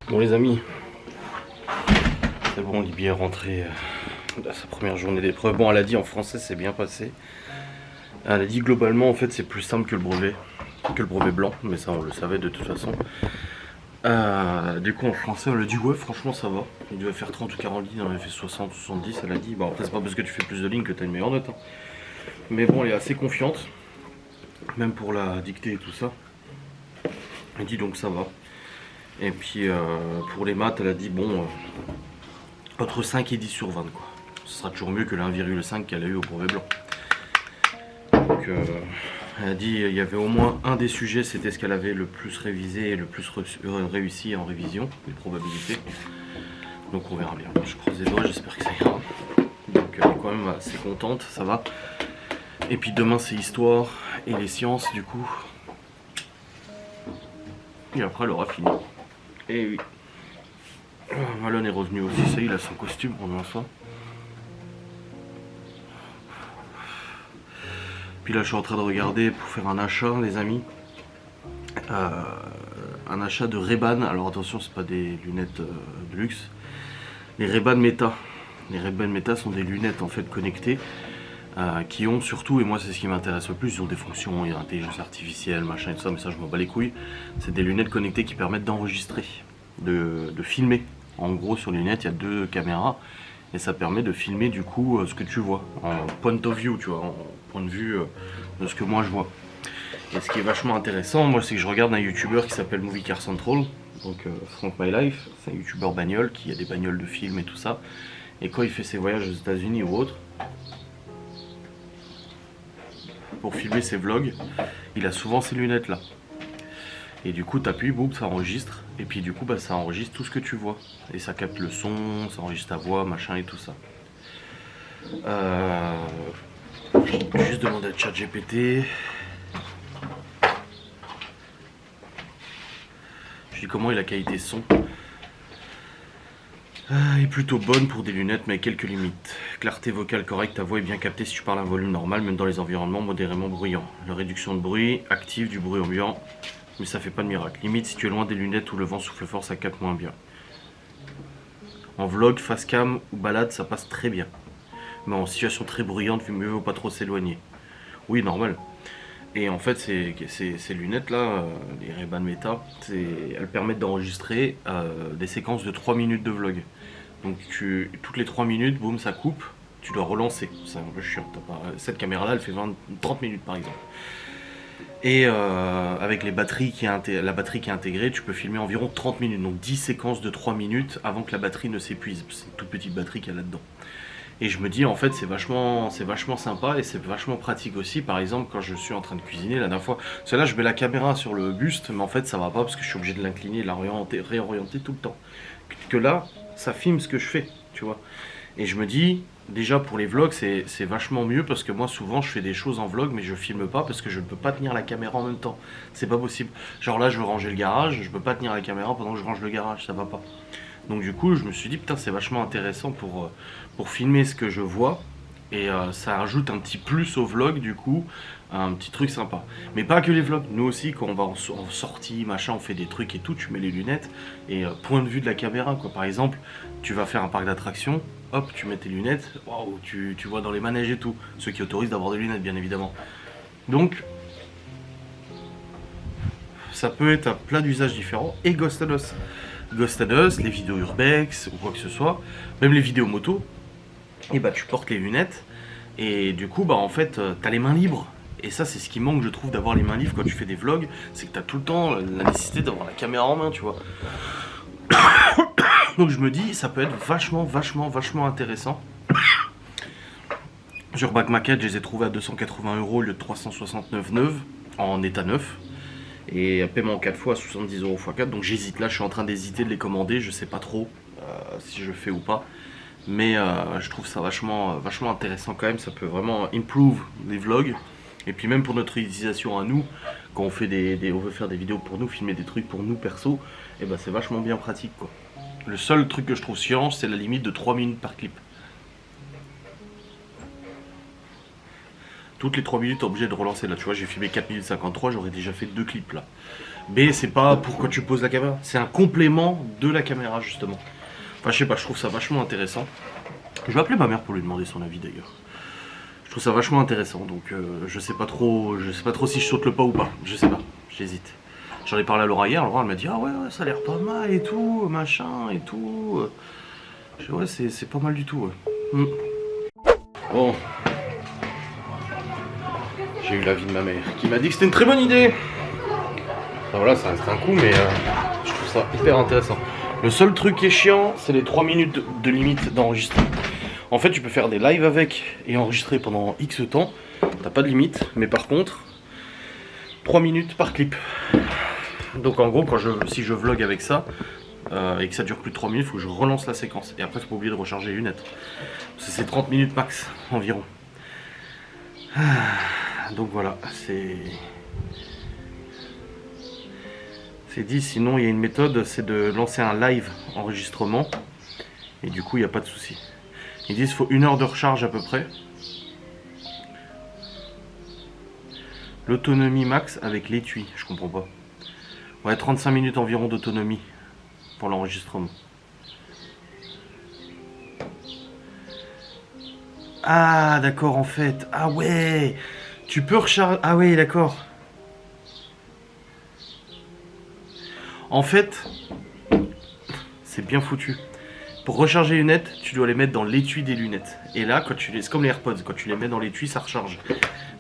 Bon les amis, c'est bon, Libye est rentrée à sa première journée d'épreuve. Bon elle a dit en français c'est bien passé. Elle a dit globalement en fait c'est plus simple que le brevet blanc. Mais ça on le savait de toute façon. Du coup en français elle a dit ouais franchement ça va. Il devait faire 30 ou 40 lignes, elle avait fait 60 ou 70. Elle a dit bon après c'est pas parce que tu fais plus de lignes que tu as une meilleure note hein. Mais bon elle est assez confiante. Même pour la dictée et tout ça. Elle dit donc ça va. Et puis pour les maths elle a dit bon entre 5 et 10 sur 20 quoi. Ce sera toujours mieux que le 1,5 qu'elle a eu au brevet blanc. Donc elle a dit il y avait au moins un des sujets, c'était ce qu'elle avait le plus révisé et le plus réussi en révision, les probabilités. Donc on verra bien. Je croise les doigts, j'espère que ça ira. Donc elle est quand même assez contente, ça va. Et puis demain c'est histoire et les sciences du coup. Et après elle aura fini. Et oui. Malone est revenu aussi, ça y est, il a son costume pour l'instant. Puis là je suis en train de regarder pour faire un achat les amis. Un achat de Ray-Ban, alors attention c'est pas des lunettes de luxe. Les Ray-Ban Meta. Les Ray-Ban Meta sont des lunettes en fait connectées. Qui ont surtout, et moi c'est ce qui m'intéresse le plus, ils ont des fonctions, il y a l'intelligence artificielle, machin et tout ça, mais ça je m'en bats les couilles. C'est des lunettes connectées qui permettent d'enregistrer, de filmer. En gros sur les lunettes il y a 2 caméras et ça permet de filmer du coup ce que tu vois, en point of view, tu vois, en point de vue de ce que moi je vois. Et ce qui est vachement intéressant, moi c'est que je regarde un youtubeur qui s'appelle Movie Car Central, donc Frank My Life, c'est un youtubeur bagnole qui a des bagnoles de films et tout ça. Et quand il fait ses voyages aux États-Unis ou autres, pour filmer ses vlogs, il a souvent ces lunettes là. Et du coup t'appuies, boum, ça enregistre. Et puis du coup bah, ça enregistre tout ce que tu vois. Et ça capte le son, ça enregistre ta voix, machin et tout ça. Je vais juste demander à ChatGPT. Je dis comment est la qualité son. Est plutôt bonne pour des lunettes mais quelques limites. Clarté vocale correcte, ta voix est bien captée si tu parles à un volume normal, même dans les environnements modérément bruyants. La réduction de bruit active du bruit ambiant, mais ça fait pas de miracle. Limite si tu es loin des lunettes où le vent souffle fort, ça capte moins bien. En vlog, face cam ou balade, ça passe très bien. Mais en situation très bruyante, mieux vaut pas trop s'éloigner. Oui, normal. Et en fait, ces lunettes-là, les Ray-Ban Meta, elles permettent d'enregistrer des séquences de 3 minutes de vlog. Donc toutes les 3 minutes, boum, ça coupe, tu dois relancer. C'est un peu chiant. Cette caméra-là, elle fait 30 minutes par exemple. Et avec la batterie qui est intégrée, tu peux filmer environ 30 minutes. Donc 10 séquences de 3 minutes avant que la batterie ne s'épuise. C'est une toute petite batterie qu'il y a là-dedans. Et je me dis en fait c'est vachement sympa et c'est vachement pratique aussi. Par exemple quand je suis en train de cuisiner la dernière fois, celle-là je mets la caméra sur le buste mais en fait ça va pas parce que je suis obligé de l'incliner et de la réorienter tout le temps. Que là ça filme ce que je fais, tu vois. Et je me dis déjà pour les vlogs c'est vachement mieux parce que moi souvent je fais des choses en vlog mais je filme pas parce que je ne peux pas tenir la caméra en même temps. C'est pas possible. Genre là je veux ranger le garage, je peux pas tenir la caméra pendant que je range le garage, ça va pas. Donc du coup je me suis dit putain c'est vachement intéressant pour filmer ce que je vois et ça ajoute un petit plus au vlog du coup, un petit truc sympa. Mais pas que les vlogs, nous aussi quand on va en sortie, machin, on fait des trucs et tout, tu mets les lunettes et point de vue de la caméra quoi. Par exemple tu vas faire un parc d'attractions, hop tu mets tes lunettes, waouh, tu vois dans les manèges et tout, ceux qui autorisent d'avoir des lunettes bien évidemment. Donc ça peut être à plein d'usages différents et Ghost and Us, les vidéos urbex ou quoi que ce soit, même les vidéos moto, et bah tu portes les lunettes et du coup bah en fait t'as les mains libres. Et ça c'est ce qui manque je trouve d'avoir les mains libres quand tu fais des vlogs, c'est que t'as tout le temps la nécessité d'avoir la caméra en main tu vois. Donc je me dis ça peut être vachement intéressant. Sur Back Market je les ai trouvés à 280 € au lieu de 369,9 en état neuf. Et paiement 4 fois 70 € x 4. Donc j'hésite là, je suis en train d'hésiter de les commander. Je sais pas trop si je le fais ou pas. Mais je trouve ça vachement intéressant quand même. Ça peut vraiment improve les vlogs. Et puis même pour notre utilisation à nous, quand on fait on veut faire des vidéos pour nous, filmer des trucs pour nous perso, et ben c'est vachement bien pratique quoi. Le seul truc que je trouve chiant, c'est la limite de 3 minutes par clip. Toutes les 3 minutes, t'es obligé de relancer. Là, tu vois, j'ai filmé 4 minutes 53, j'aurais déjà fait 2 clips là. Mais c'est pas pour quand tu poses la caméra, c'est un complément de la caméra justement. Enfin, je sais pas, je trouve ça vachement intéressant. Je vais appeler ma mère pour lui demander son avis d'ailleurs. Je trouve ça vachement intéressant, donc je sais pas trop si je saute le pas ou pas. Je sais pas, j'hésite. J'en ai parlé à Laura hier, Laura elle m'a dit ah ouais, ça a l'air pas mal et tout, machin et tout. Je dis ouais c'est pas mal du tout ouais. Bon. J'ai eu l'avis de ma mère qui m'a dit que c'était une très bonne idée. Enfin, voilà, ça reste un coup mais je trouve ça hyper intéressant. Le seul truc qui est chiant, c'est les 3 minutes de limite d'enregistrement. En fait, tu peux faire des lives avec et enregistrer pendant X temps. T'as pas de limite, mais par contre, 3 minutes par clip. Donc en gros, si je vlog avec ça, et que ça dure plus de 3 minutes, il faut que je relance la séquence. Et après, faut pas oublier de recharger les lunettes. C'est 30 minutes max, environ. Donc voilà, c'est dit. Sinon, il y a une méthode, c'est de lancer un live enregistrement. Et du coup, il n'y a pas de souci. Ils disent qu'il faut 1 heure de recharge à peu près. L'autonomie max avec l'étui, je comprends pas. Ouais, 35 minutes environ d'autonomie pour l'enregistrement. Ah d'accord en fait. Ah ouais. Tu peux recharger. Ah ouais d'accord. En fait, c'est bien foutu. Pour recharger les lunettes, tu dois les mettre dans l'étui des lunettes. Et là, c'est comme les AirPods, quand tu les mets dans l'étui, ça recharge.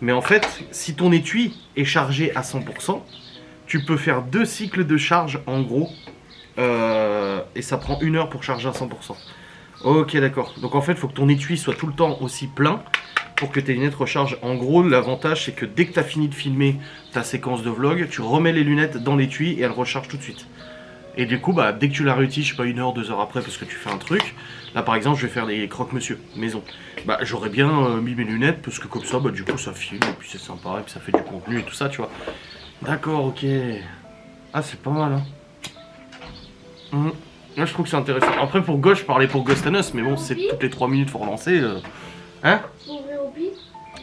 Mais en fait, si ton étui est chargé à 100%, tu peux faire 2 cycles de charge en gros. Et ça prend 1 heure pour charger à 100%. Ok, d'accord. Donc en fait, il faut que ton étui soit tout le temps aussi plein pour que tes lunettes rechargent. En gros, l'avantage, c'est que dès que tu as fini de filmer ta séquence de vlog, tu remets les lunettes dans l'étui et elles rechargent tout de suite. Et du coup, bah, dès que tu la réutilises, je sais pas, 1 heure, 2 heures après, parce que tu fais un truc, là par exemple, je vais faire des croque-monsieur, maison. Bah, j'aurais bien mis mes lunettes, parce que comme ça, bah, du coup, ça filme, et puis c'est sympa, et puis ça fait du contenu et tout ça, tu vois. D'accord, ok. Ah, c'est pas mal, hein. Là, je trouve que c'est intéressant. Après, pour Ghost, je parlais pour Ghost and Us, mais bon, c'est toutes les 3 minutes, faut relancer. Hein?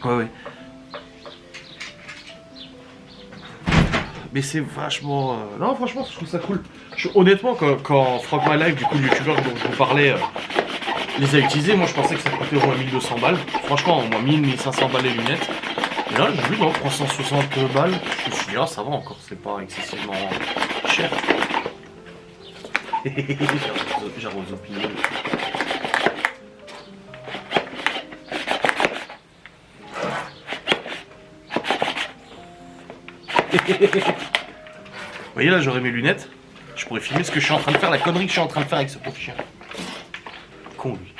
Ouais, ouais. Mais c'est vachement... Non, franchement, je trouve ça cool. Honnêtement, quand Frog My Life, du coup, le youtubeur dont je vous parlais, les a utilisés, moi je pensais que ça coûtait au moins 1200 balles. Franchement, au moins 1000-1500 balles les lunettes. Et là, j'ai vu, non, 360 balles. Je me suis dit, ah, ça va encore, c'est pas excessivement cher. J'arrose aux opinions. Vous voyez là, j'aurais mes lunettes. Je pourrais filmer ce que je suis en train de faire, la connerie que je suis en train de faire avec ce pauvre chien. Con lui.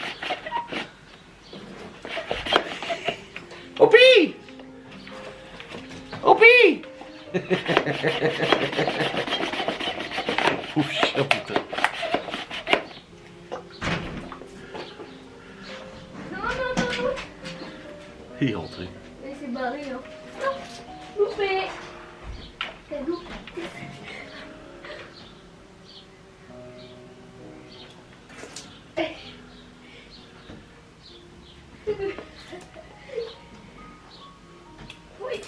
Opi! Opi! Pauvre chien, putain. Non. Il est rentré. Mais c'est barré, hein. Non, loupé. T'as loupé. Oui.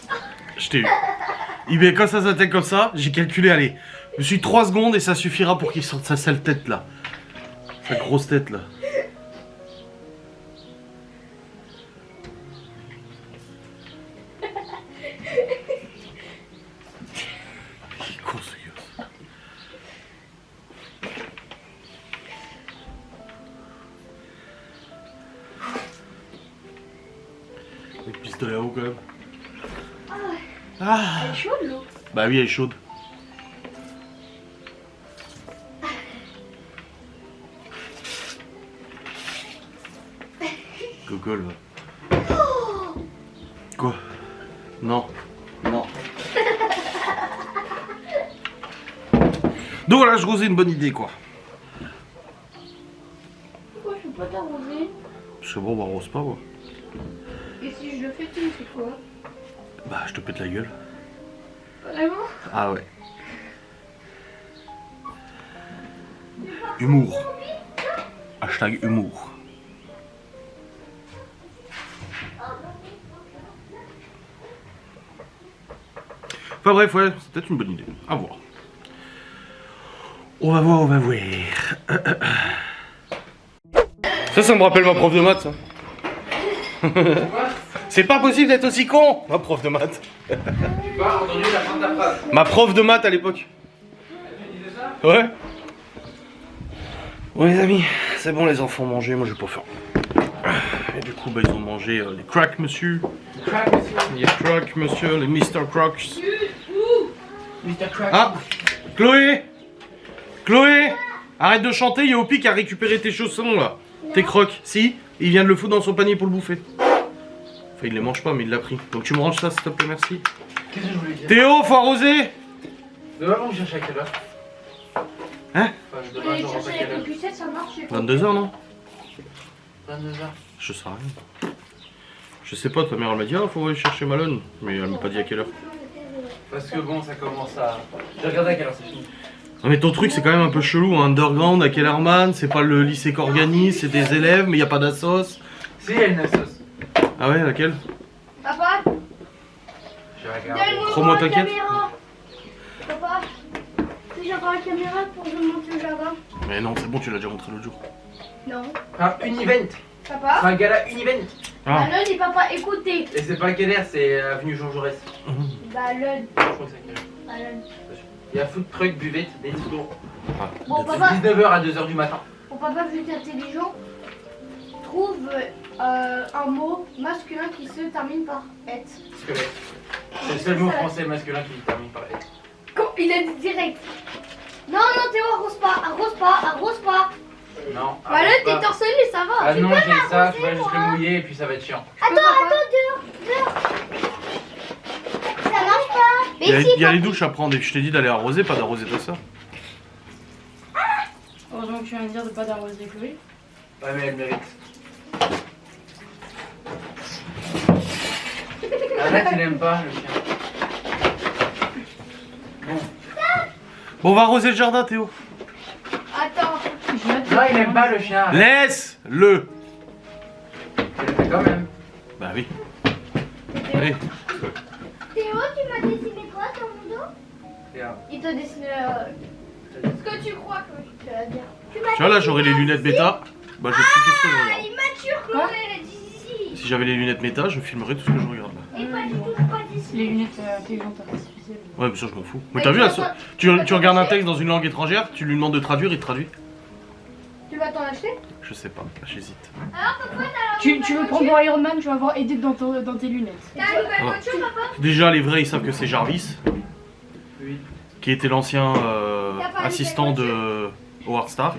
Je t'ai eu. Ben, quand ça s'attaque comme ça, j'ai calculé, allez, je me suis 3 secondes et ça suffira pour qu'il sorte sa sale tête là. Sa grosse tête là. Il est con ce gosse. Le pistolet à eau quand même. Ah. Elle est chaude l'eau. Bah oui, elle est chaude. Gogol va. Quoi? Non. Non. Donc voilà, je rosais une bonne idée quoi. Pourquoi je peux pas t'arroser? C'est bon, bah rose pas moi. Et si je le fais, tu me fais quoi? Bah je te pète la gueule. Vraiment? Ah ouais. Humour. Hashtag humour. Enfin bref, ouais, c'est peut-être une bonne idée. À voir. On va voir, on va voir. Ça me rappelle ma prof de maths. Ça. C'est pas possible d'être aussi con, ma prof de maths. J'ai pas entendu la fin de ta phrase. Ma prof de maths à l'époque. Tu disais ça? Ouais. Bon les amis, c'est bon les enfants mangé, moi j'ai pas faim. Et du coup bah ils ont mangé les cracks monsieur. Crack, monsieur. Les cracks monsieur, les Mr. Crocs. Mr. Crack. Ah Chloé Chloé arrête de chanter, Yopi qui a récupéré tes chaussons là. Tes crocs, si, il vient de le foutre dans son panier pour le bouffer. Enfin il les mange pas mais il l'a pris. Donc tu me ranges ça s'il te plaît, merci. Qu'est-ce que je voulais dire? Théo, faut arroser. Demain, on cherche à quelle heure? Hein? Enfin, Je demain, vais je rentre à chercher quelle la heure? poussette, ça marche. 22h non? 22h. Je sais rien. Je sais pas, ta mère elle m'a dit ah faut aller chercher Malone. Mais elle m'a pas dit à quelle heure. Parce que bon, ça commence à. J'ai regardé à quelle heure c'est fini. Non mais ton truc c'est quand même un peu chelou, hein. Underground à Kellerman, c'est pas le lycée qu'organise, c'est des élèves mais y a pas d'assos. Si, il y a une sauce. Ah ouais, laquelle? Papa, J'ai regardé. donne-moi Prends-moi la ta quête. caméra. Papa, si j'entends la caméra pour que je monte le jardin. Mais non, c'est bon, tu l'as déjà montré l'autre jour. Non. Un Univent. C'est Papa, un gala Univent. Ah. Malone et papa, écoutez. Et c'est pas quelle heure, c'est avenue Jean Jaurès. Malone, Je crois que c'est à quelle heure. Malone. Il y a food truck, buvette, des tours. Bon, De papa, 19h à 2h du matin. bon, papa, vu que t'es intelligent, trouve un mot masculin qui se termine par être. Squelette. C'est le seul mot français masculin qui termine par être. Il a dit direct. Non, non, Théo, arrose pas, arrose pas, arrose pas. Non. Malone, arrête t'es pas. torse nu, ça va. Ah Tu non, peux j'ai ça, m'arroser, je vais juste moi. le mouiller et puis ça va être chiant. Attends, dehors. Ça marche pas. Mais Il si, y a les papa. douches à prendre et je t'ai dit d'aller arroser, pas d'arroser ta soeur. Heureusement que tu viens de dire de pas d'arroser Chloé. Ouais, mais elle mérite. Arrête, il aime pas le chien. Bon. Bon, on va arroser le jardin, Théo. Attends. Je note Non, il aime pas le chien. Laisse-le. Il le fait quand même. Bah oui. Allez. Théo, tu m'as dessiné quoi sur mon dos? Regarde. Il t'a dessiné ce que tu crois que tu vas dire. Tu vois, là, j'aurais les lunettes bêta. Bah, je filme tout ce que je regarde. Immature, Chloé, elle a dit ici. Si j'avais les lunettes méta, je filmerais tout ce que je regarde là. Et pas du tout, pas d'ici. les lunettes intelligentes artificielles. Ouais, mais ça, je m'en fous. Mais t'as vu là, tu regardes un texte dans une langue étrangère, tu lui demandes de traduire, il te traduit. Tu vas t'en acheter? Je sais pas, j'hésite. Alors pourquoi t'as Tu veux prendre mon Iron Man, tu vas voir Edith dans tes lunettes. T'as une nouvelle Ouais. voiture, papa? Déjà, les vrais, ils savent que c'est Jarvis, Oui. qui était l'ancien assistant de Howard Stark.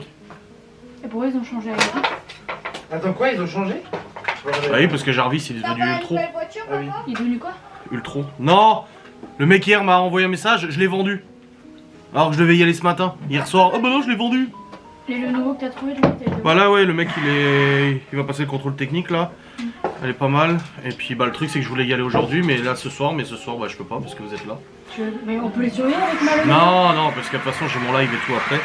Et pourquoi ils ont changé avec Edith? Attends, quoi, ils ont changé? Bah oui, parce que Jarvis, il est T'as devenu pas une Ultron. nouvelle voiture, Ah oui. papa? Il est devenu quoi? Ultron. Non! Le mec hier m'a envoyé un message, je l'ai vendu. Alors que je devais y aller ce matin. Hier soir, oh bah non, je l'ai vendu. Et le nouveau que t'as trouvé, du coup, t'as Voilà, ouais, le mec il va passer le contrôle technique là. Elle est pas mal. Et puis bah le truc c'est que je voulais y aller aujourd'hui, mais là ce soir, bah je peux pas parce que vous êtes là. Mais on peut les surveiller avec Malone? Non, non, parce que de toute façon j'ai mon live et tout après.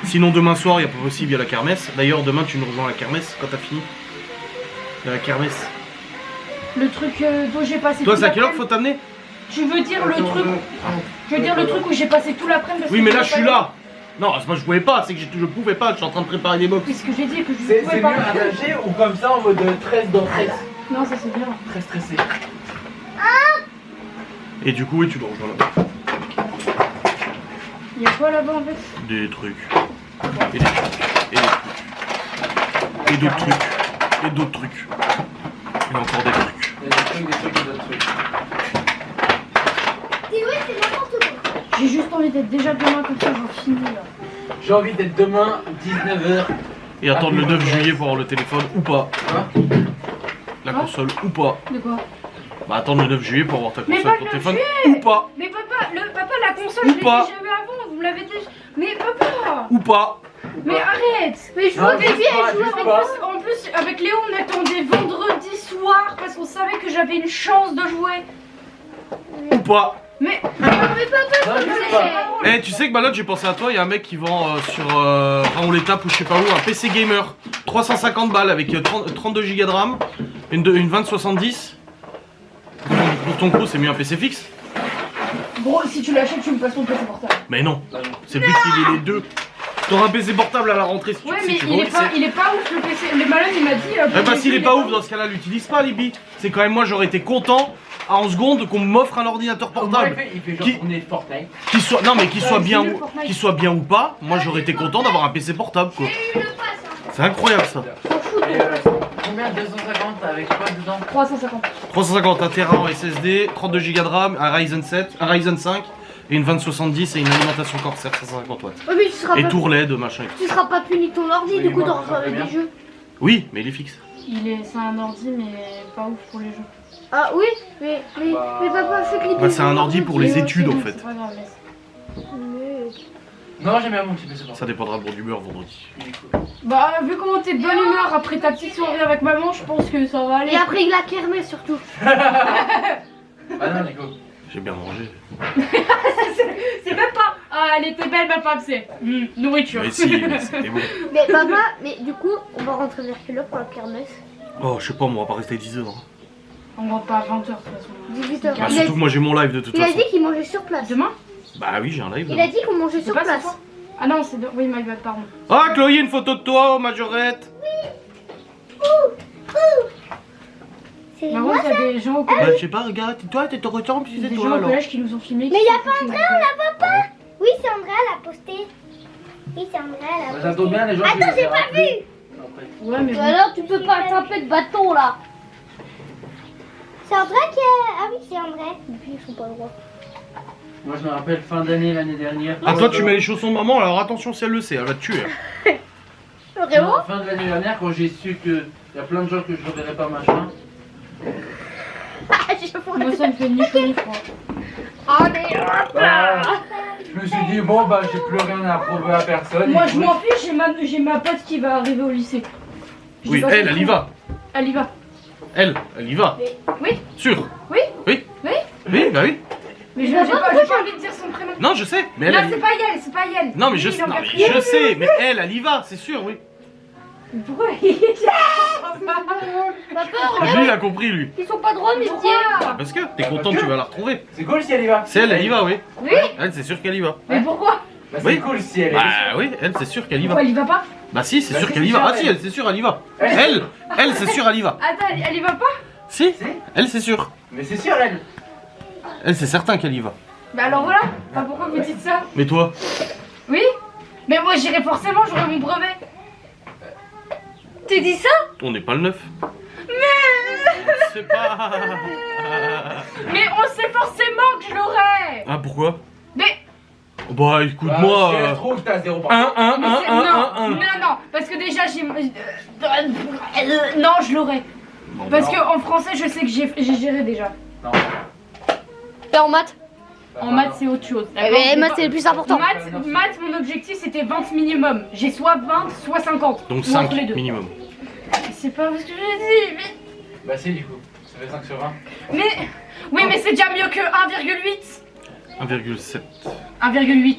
Sinon demain soir, il y a pas possible, il y a la kermesse. D'ailleurs demain tu nous rejoins à la kermesse quand t'as fini. Il y a la kermesse. Le truc dont j'ai passé Toi tout c'est à quelle heure l'après-midi. faut t'amener? Tu veux dire le truc Je veux dire le truc où j'ai passé tout l'après-midi parce Oui que mais là j'ai je suis pas- là. Non, c'est pas que je pouvais pas, c'est que je pouvais pas, je suis en train de préparer des box. C'est ce que j'ai dit, que je C'est ne pouvais mieux pas. attaché ou comme ça en mode 13 dans 13? Non, ça c'est bien. Très stressé. Et du coup oui tu dois rejoindre là. Il y a quoi là-bas en fait? Des trucs. Et des trucs. Et des trucs. Et d'autres trucs. Et d'autres trucs. Et encore des trucs. Il y a des trucs et d'autres trucs. Théo, c'est n'importe quoi. J'ai juste envie d'être déjà demain comme ça, j'en finis là. J'ai envie d'être demain 19h. Et attendre le 9 juillet pour avoir le téléphone ou pas. Quoi? La Quoi console ou pas. De quoi? Bah attendre le 9 juillet pour avoir ta Mais console pas ton le téléphone 9 ou pas. Mais papa, la console, Ou je l'ai pas. déjà eu avant, vous me l'avez déjà. Mais papa. Ou pas. Mais arrête. Mais je Non, joue au début, juste pas, elle joue juste avec pas. moi. En plus, avec Léo, on attendait vendredi soir parce qu'on savait que j'avais une chance de jouer. Ou pas. Mais Non, juste pas. Eh, tu sais que Balotte, j'ai pensé à toi, il y a un mec qui vend sur Raoul l'étape ou je sais pas où, un PC gamer. 350 balles avec 32 Go de RAM, une 2070. Pour ton coup, c'est mieux un PC fixe. gros, si tu l'achètes, tu me passes ton PC portable. Mais non, c'est le but qu'il ait les deux. T'auras un PC portable à la rentrée si tu Ouais, si mais tu il veux, est pas ouf le PC. Le malade, il m'a dit. Eh bah s'il est pas ouf dans ce cas-là, l'utilise pas Libby. C'est quand même moi j'aurais été content en seconde qu'on m'offre un ordinateur portable. Il fait genre Qui- tourner Fortnite. Qui soit non mais qui soit Ouais, bien c'est le ou Fortnite. qu'il soit bien ou pas, moi j'aurais été content d'avoir un PC portable quoi. C'est incroyable ça. Et, combien 250 avec quoi dedans 350. 350 un Tera en SSD, 32 Go de RAM, un Ryzen 7, un Ryzen 5 et une 2070 et une alimentation Corsair 550 watts. Ouais, mais tu seras Et pas, tour LED machin. tu seras pas puni de ton ordi, Oui, du coup moi, t'auras ça va avec bien. des jeux. Oui, mais il est fixe. C'est un ordi, mais pas ouf pour les jeux. Ah oui, mais papa, fais cliquer. Bah c'est un ordi pour les Mais, études c'est en bon, fait. c'est pas grave, laisse. Non, j'aime bien mon petit PC Ça portable. dépendra de mon humeur vendredi. Il est cool. Bah, vu comment t'es de bonne humeur après ta petite soirée avec maman, je pense que ça va aller. Et après la kermesse surtout. Ah non, Nico. J'ai bien mangé. C'est même pas. Ah, elle était belle, ma femme, c'est. Nourriture. Mais si, mais c'était bon. Mais papa, mais du coup, on va rentrer vers quelle heure pour la kermesse? Oh je sais pas, moi on va pas rester 10 heures. Hein. On rentre pas à 20h de toute façon. 18h. Bah, surtout que moi j'ai mon live de toute Il a façon. dit qu'il mangeait sur place. Demain Bah oui j'ai un live. Il demain. a dit qu'on mangeait C'est sur pas ce place. soir Ah non, c'est. Oui, my bad, pardon. Ah Chloé, une photo de toi, oh, Majorette. C'est Par moi contre, il y a des gens au Bah collège. je sais pas, regarde, toi t'es au retour puis Il y a c'est des toi gens au alors. collège qui nous ont filmé. Mais qui y a sont foutus de notre gueule. Oui, c'est Andrea, elle a posté. Oui, c'est Andrea, elle a Bah, posté. ça tombe bien, les gens qui Attends, les j'ai pas rappelés. vu. Après. Ouais, mais bon. Alors, tu peux pas taper de bâton là. C'est Andrea qui a. Ah oui, c'est Andrea. Depuis, ils sont pas droits. Moi, je me rappelle fin d'année l'année dernière. Ah toi tu mets les chaussons de maman, alors attention si elle le sait, elle va te tuer. Vraiment? Fin de l'année dernière, quand j'ai su que y a plein de gens que je reverrai pas machin. Moi, ça me fait ni chaud ni froid. Allez, Bah, je me suis dit, bon, bah, j'ai plus rien à prouver à personne. Moi, écoute. je m'en fiche, j'ai ma pote qui va arriver au lycée. Je Oui, dis pas elle son y prénom. va. Elle y va. Elle y va. Oui, Sûr. oui, Oui. oui. Oui, bah oui. Mais j'ai pas envie de dire son prénom. Non je sais, mais elle. Non, elle y- c'est pas Yael, c'est pas Yael. Non mais je Lui, sais, il est en non, mais quatrième. je sais, mais elle y va, c'est sûr, oui. Pourquoi il Papa, Lui il a compris lui. ils sont pas droits, mais Pourquoi tiens. Parce que t'es content, tu vas la retrouver. C'est cool si elle y va. C'est elle y va, oui. Oui. Elle c'est sûr qu'elle y va. Mais pourquoi Bah, c'est Oui. cool si elle est. Bah oui, elle c'est sûr qu'elle y va. Pourquoi elle y va pas Bah si, c'est Bah, sûr si, qu'elle y c'est va. sûr, Ah si, elle. elle c'est sûr elle y va. Elle. Elle c'est sûr elle y va. Attends, elle y va pas Si, Si. elle c'est sûr. Mais c'est sûr, elle. Elle c'est certain qu'elle y va. Bah alors voilà. Enfin, pourquoi vous dites ça Mais toi, Oui. Mais moi j'irai forcément, j'aurai mon brevet. Tu dis ça? on n'est pas le 9. Mais c'est pas. Mais on sait forcément que je l'aurai. Ah pourquoi? Mais Bah Si elle écoute-moi. trouve, t'as 0 par 1 Mais c'est- non, parce que déjà j'ai. Non, je l'aurai. Parce non. que en français, je sais que j'ai géré déjà. Non. Et en maths? En maths, c'est autre chose. Mais maths, c'est le plus important. Maths, mon objectif c'était 20 minimum. J'ai soit 20, soit 50. Donc Ou 5 entre les deux. minimum. C'est pas ce que j'ai dit, mais. Bah, si, du coup. Ça fait 5 sur 20. Mais. Oui, mais c'est déjà mieux que 1,8. 1,7. 1,8.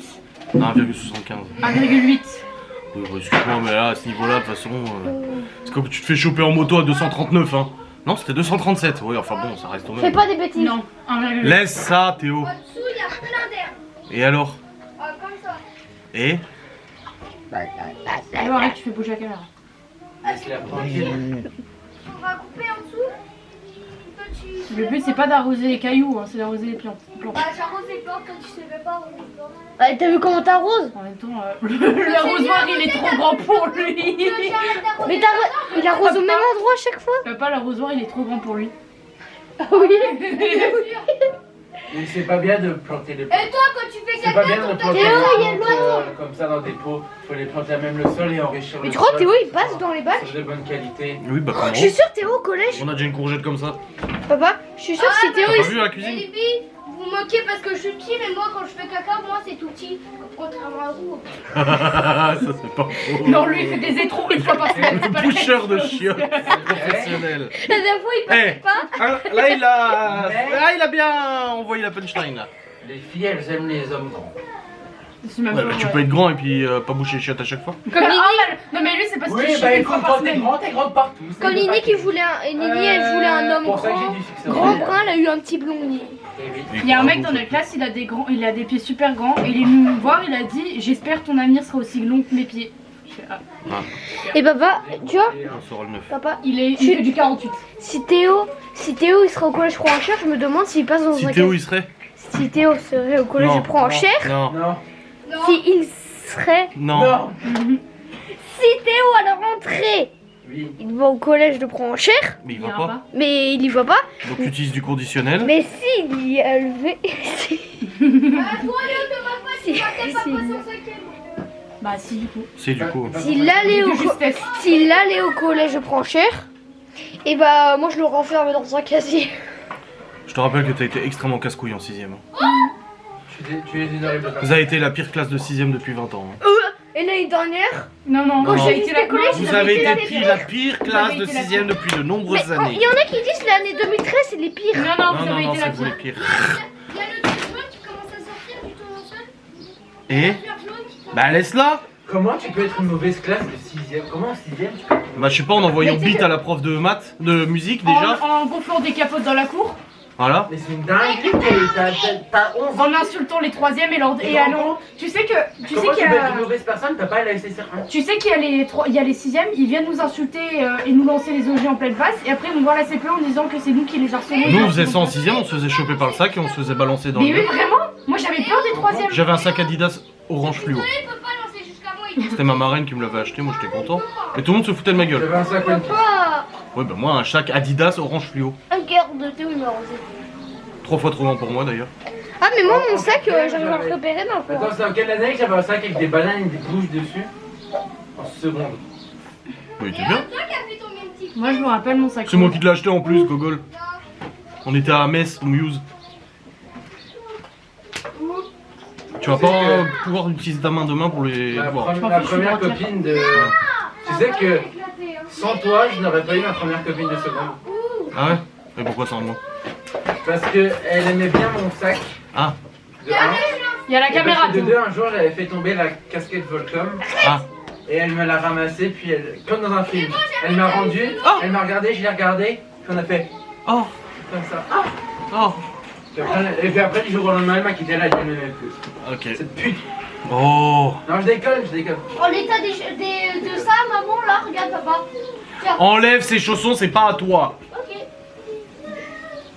Non, 1,75. 1,8. Oui, bah, excuse-moi, mais là, à ce niveau-là, de toute façon, c'est comme tu te fais choper en moto à 239, hein. Non, c'était 237. Oui, enfin bon, ça reste au Fais même. pas des bêtises. Non, 1,8. Laisse ça, Théo. En dessous, il y a plein d'air. Et alors? Comme ça. Et? Allez, arrête, tu fais bouger la caméra. Laisse-la tranquille. On va couper en dessous. Le but c'est pas d'arroser les cailloux, hein, c'est d'arroser les plantes. Bah, j'arrose les plantes quand tu savais pas arroser les plantes. Bah, t'as vu comment t'arroses? En même temps, le arrosoir il est trop grand pour lui. Mais il arrose au même endroit à chaque fois. Papa, l'arrosoir il est trop grand pour lui. Oui. Mais c'est pas bien de planter les Et plantes. toi, quand tu fais C'est pas bien caca, de ton planter Théo, il y a les de plantes l'oiseau. comme ça dans des pots. Faut les planter à même le sol et enrichir Mais le tu crois sol. que Théo il passe dans les bacs? C'est de bonne qualité. Oui, bah comment? Je suis sûre Théo au collège. On a déjà une courgette comme ça. Papa, je suis sûre que si Théo T'as il pas vu à la Mais cuisine? Libby, vous moquez parce que je suis petit, mais moi quand je fais caca, moi c'est tout petit. petit, contrairement à vous. Ça c'est pas faux. Non, lui, il fait des étrons une fois par semaine. c'est pas la même Boucheur de chose. chiottes professionnel. La dernière fois, il Eh, passe pas. là il a bien envoyé la punchline là. Les filles, elles aiment les hommes grands. C'est même Ouais, pas bah, tu vrai. peux être grand et puis pas boucher les chiottes à chaque fois. Comme Nini. Non, mais lui, c'est parce qu'il Oui, chie bah une fois écoute, par quand t'es semaine. grand, t'es grande partout. c'est Quand Nini pas qui que- voulait Nini, elle voulait un homme Pour ça que grand. j'ai du succès. Grand brun, elle a eu un petit blondier. Eh oui. Il y a un mec dans notre classe, il a des pieds super grands. Et il est venu me voir, il a dit j'espère ton avenir sera aussi long que mes pieds. Je fais, ah. Et papa, tu vois, On saura le 9. papa, Il fait du 48. si Théo il serait au collège prend en chair, je me demande s'il passe dans Si un Théo casier. il serait. Si Théo serait au collège Non, prend en chair, Non, Non. s'il serait. non. Non. Si Théo à la rentrée, Oui. il va au collège de prend en chair, Mais il Il va ira pas. mais il y va pas. Donc tu utilises du conditionnel. Mais s'il y a levé. Bah, si, du coup. C'est du coup. S'il allait au De justesse. S'il allait au collège de prend cher, et bah moi je le renferme dans un casier. Je te rappelle que t'as été extrêmement casse-couille en 6ème. Tu es une horrible personne. Vous avez été la pire classe de 6ème depuis 20 ans. hein. Et l'année dernière, Non, non, Non. j'ai été la collège. Vous avez été la pire classe de 6ème depuis de nombreuses mais années. il y en a qui disent l'année 2013 c'est les pires. Non, non, Non, vous non, avez non, été la c'est vous les pire. pires. Il y a le jaune qui commence à sortir du ton seul. Et bah laisse-la. Comment tu peux être une mauvaise classe de 6ème? Comment en 6ème tu peux être Bah je sais pas, en envoyant Mais tu sais bite que- à la prof de maths, de musique déjà. En gonflant des capotes dans la cour, Voilà. Mais c'est une dinguerie, t'as 11 ans. en insultant les troisièmes et allant. Tu sais que. Tu sais Comment qu'il tu y peux être a. une mauvaise personne? T'as pas la SSR 1. Tu sais qu'il y a il y a les sixièmes, ils viennent nous insulter et nous lancer les objets en pleine face, et après ils vont voir la CPE en disant que c'est nous qui les harcelons. Nous on faisait ça en 6ème, on se faisait choper par le sac et on se faisait balancer dans Mais le oui, mur. vraiment. Moi j'avais peur des troisièmes. J'avais un sac Adidas orange fluo. Il peut pas lancer jusqu'à moi. C'était ma marraine qui me l'avait acheté, moi j'étais content. Et tout le monde se foutait de ma gueule. J'avais un sac One Piece. Pas Ouais bah moi un sac Adidas orange fluo. un cœur de Théo il m'a rosé. 3 fois trop grand pour moi d'ailleurs. Ah mais moi mon sac j'arrive à le repérer d'un coup. Attends, c'est en quelle année que j'avais un sac avec des bananes et des bouches dessus? En seconde. Oui t'es bien. Moi je me rappelle mon sac. C'est moi qui te l'ai acheté en plus, Gogol. On était à Metz, au Muse. Tu vas pas pouvoir utiliser ta main demain pour les Ma, voir. m'en ma fiche, première je suis droitière. copine de... Tu sais que sans toi, je n'aurais pas eu ma première copine de seconde. Ah ouais? Et pourquoi sans moi? Parce que elle aimait bien mon sac. Ah. De 1. Il y a la caméra. De 2, un jour, j'avais fait tomber la casquette Volcom. Ah. Et elle me l'a ramassée, puis elle, comme dans un film, elle m'a rendu, elle m'a regardé, je l'ai regardé, puis on a fait Oh. comme ça. Oh. Et puis après, du jour au lendemain, elle m'a quitté là, elle m'aimait plus. Ok. Cette pute. Oh. Non, je déconne, je déconne. En l'état de ça maman là regarde papa. Tiens. Enlève ces chaussons, c'est pas à toi. Ok.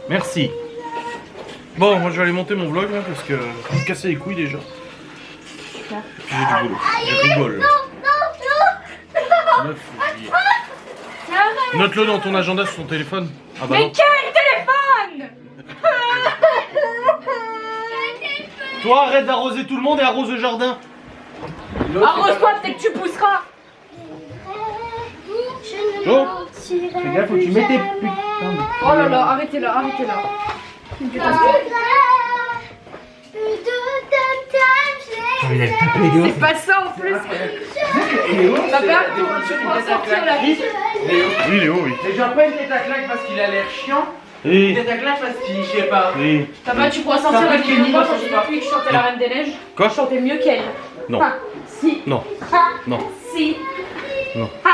Merci. Bon, moi je vais aller monter mon vlog là parce que je me casser les couilles déjà. Super. Et puis j'ai du boulot. Je rigole. 9 juillet. Note-le dans ton agenda sur ton téléphone. Ah bah Mais non. quel téléphone! Toi arrête d'arroser tout le monde et arrose le jardin. Arrose-toi, peut-être que tu pousseras. Oh. Fais gaffe, faut que tu mets tes putains de... Oh là là, arrêtez-la, arrêtez-la. C'est pas ça en plus. Léo, Papa, tu pourras sortir la vie. Léo. Oui Léo, oui. Les gens pas une tête à claque parce qu'il a l'air chiant, une Oui. tête à claque parce qu'il, je sais pas. Oui. Papa, tu pourras sortir Ça la va, vie. Kenny, Moi, ça quand se j'étais passe. petite, je chantais la Reine des Neiges. Quoi? Je chantais mieux qu'elle. Non. Ah, si. Non. Ah, Non. si. Non. Ah.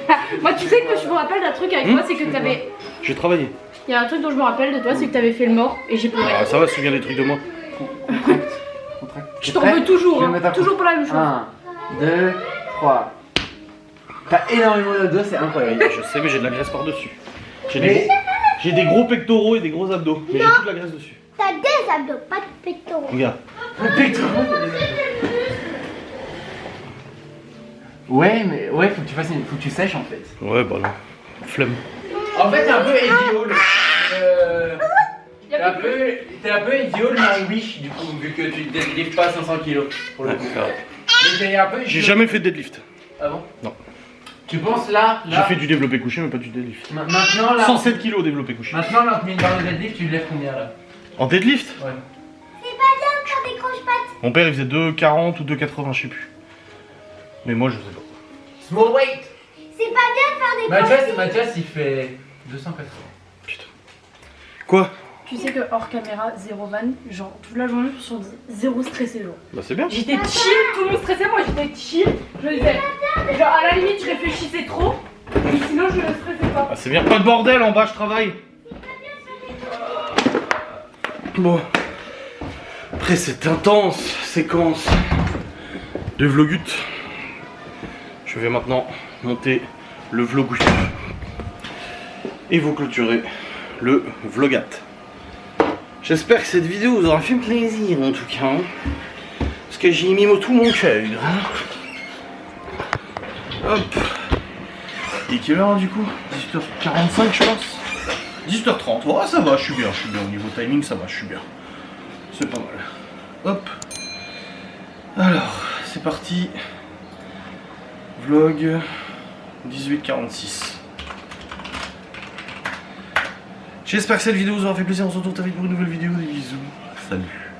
Ah. Moi, tu sais que je me rappelle d'un truc avec toi, c'est que t'avais. J'ai travaillé. Il y a un truc dont je me rappelle de toi, c'est que t'avais fait le mort et j'ai pleuré. Ah ça va, souviens des trucs de moi. Je t'en veux toujours, Je vais hein. mettre à Toujours pour la même chose. 1, 2, 3. T'as énormément de dos, c'est incroyable. Je sais mais j'ai de la graisse par-dessus. Mais- J'ai des gros pectoraux et des gros abdos. Mais j'ai toute la graisse dessus. T'as des abdos, pas de pectoraux. Regarde. Ouais, mais ouais, faut que tu fasses faut que tu sèches en fait. Ouais bah non. Flemme. En fait, t'es un peu idiot. T'es un peu idiot le Marie Wish du coup, vu que tu deadlifts pas 500 kilos pour le Ouais, coup. c'est vrai. Mais t'es un peu J'ai idiot. jamais fait de deadlift. Ah bon? Non. Tu penses là, J'ai fait du développé couché mais pas du deadlift. Maintenant là. 107 kilos développé couché. Maintenant là, 1000 barres de deadlift, tu le lèves combien là? En deadlift? Ouais. C'est pas bien quand t'es croche-pattes. Mon père il faisait 2,40 ou 2,80, je sais plus. Mais moi je sais pas. Small weight. C'est pas bien de faire des Mathias il fait 280. Putain. Quoi? Tu sais que hors caméra, zéro van, genre toute la journée sur 10, zéro stressé genre. Bah c'est bien. J'étais chill, tout le monde stressait, moi j'étais chill. Je me disais, genre à la limite je réfléchissais trop, mais sinon je ne stressais pas. Ah c'est bien, pas de bordel en bas, je travaille. Bon. Après cette intense séquence de vlogut, je vais maintenant monter le vlogut et vous clôturer le vlogat. J'espère que cette vidéo vous aura fait plaisir en tout cas, hein, parce que j'ai mis tout mon cœur. Hop. Et quelle heure du coup? 18h45 je pense. 18h30, oh, ça va, je suis bien au niveau timing, ça va, je suis bien. C'est pas mal. Hop. Alors, c'est parti. Vlog 18h46. J'espère que cette vidéo vous aura fait plaisir, on se retrouve très vite pour une nouvelle vidéo, des bisous, salut.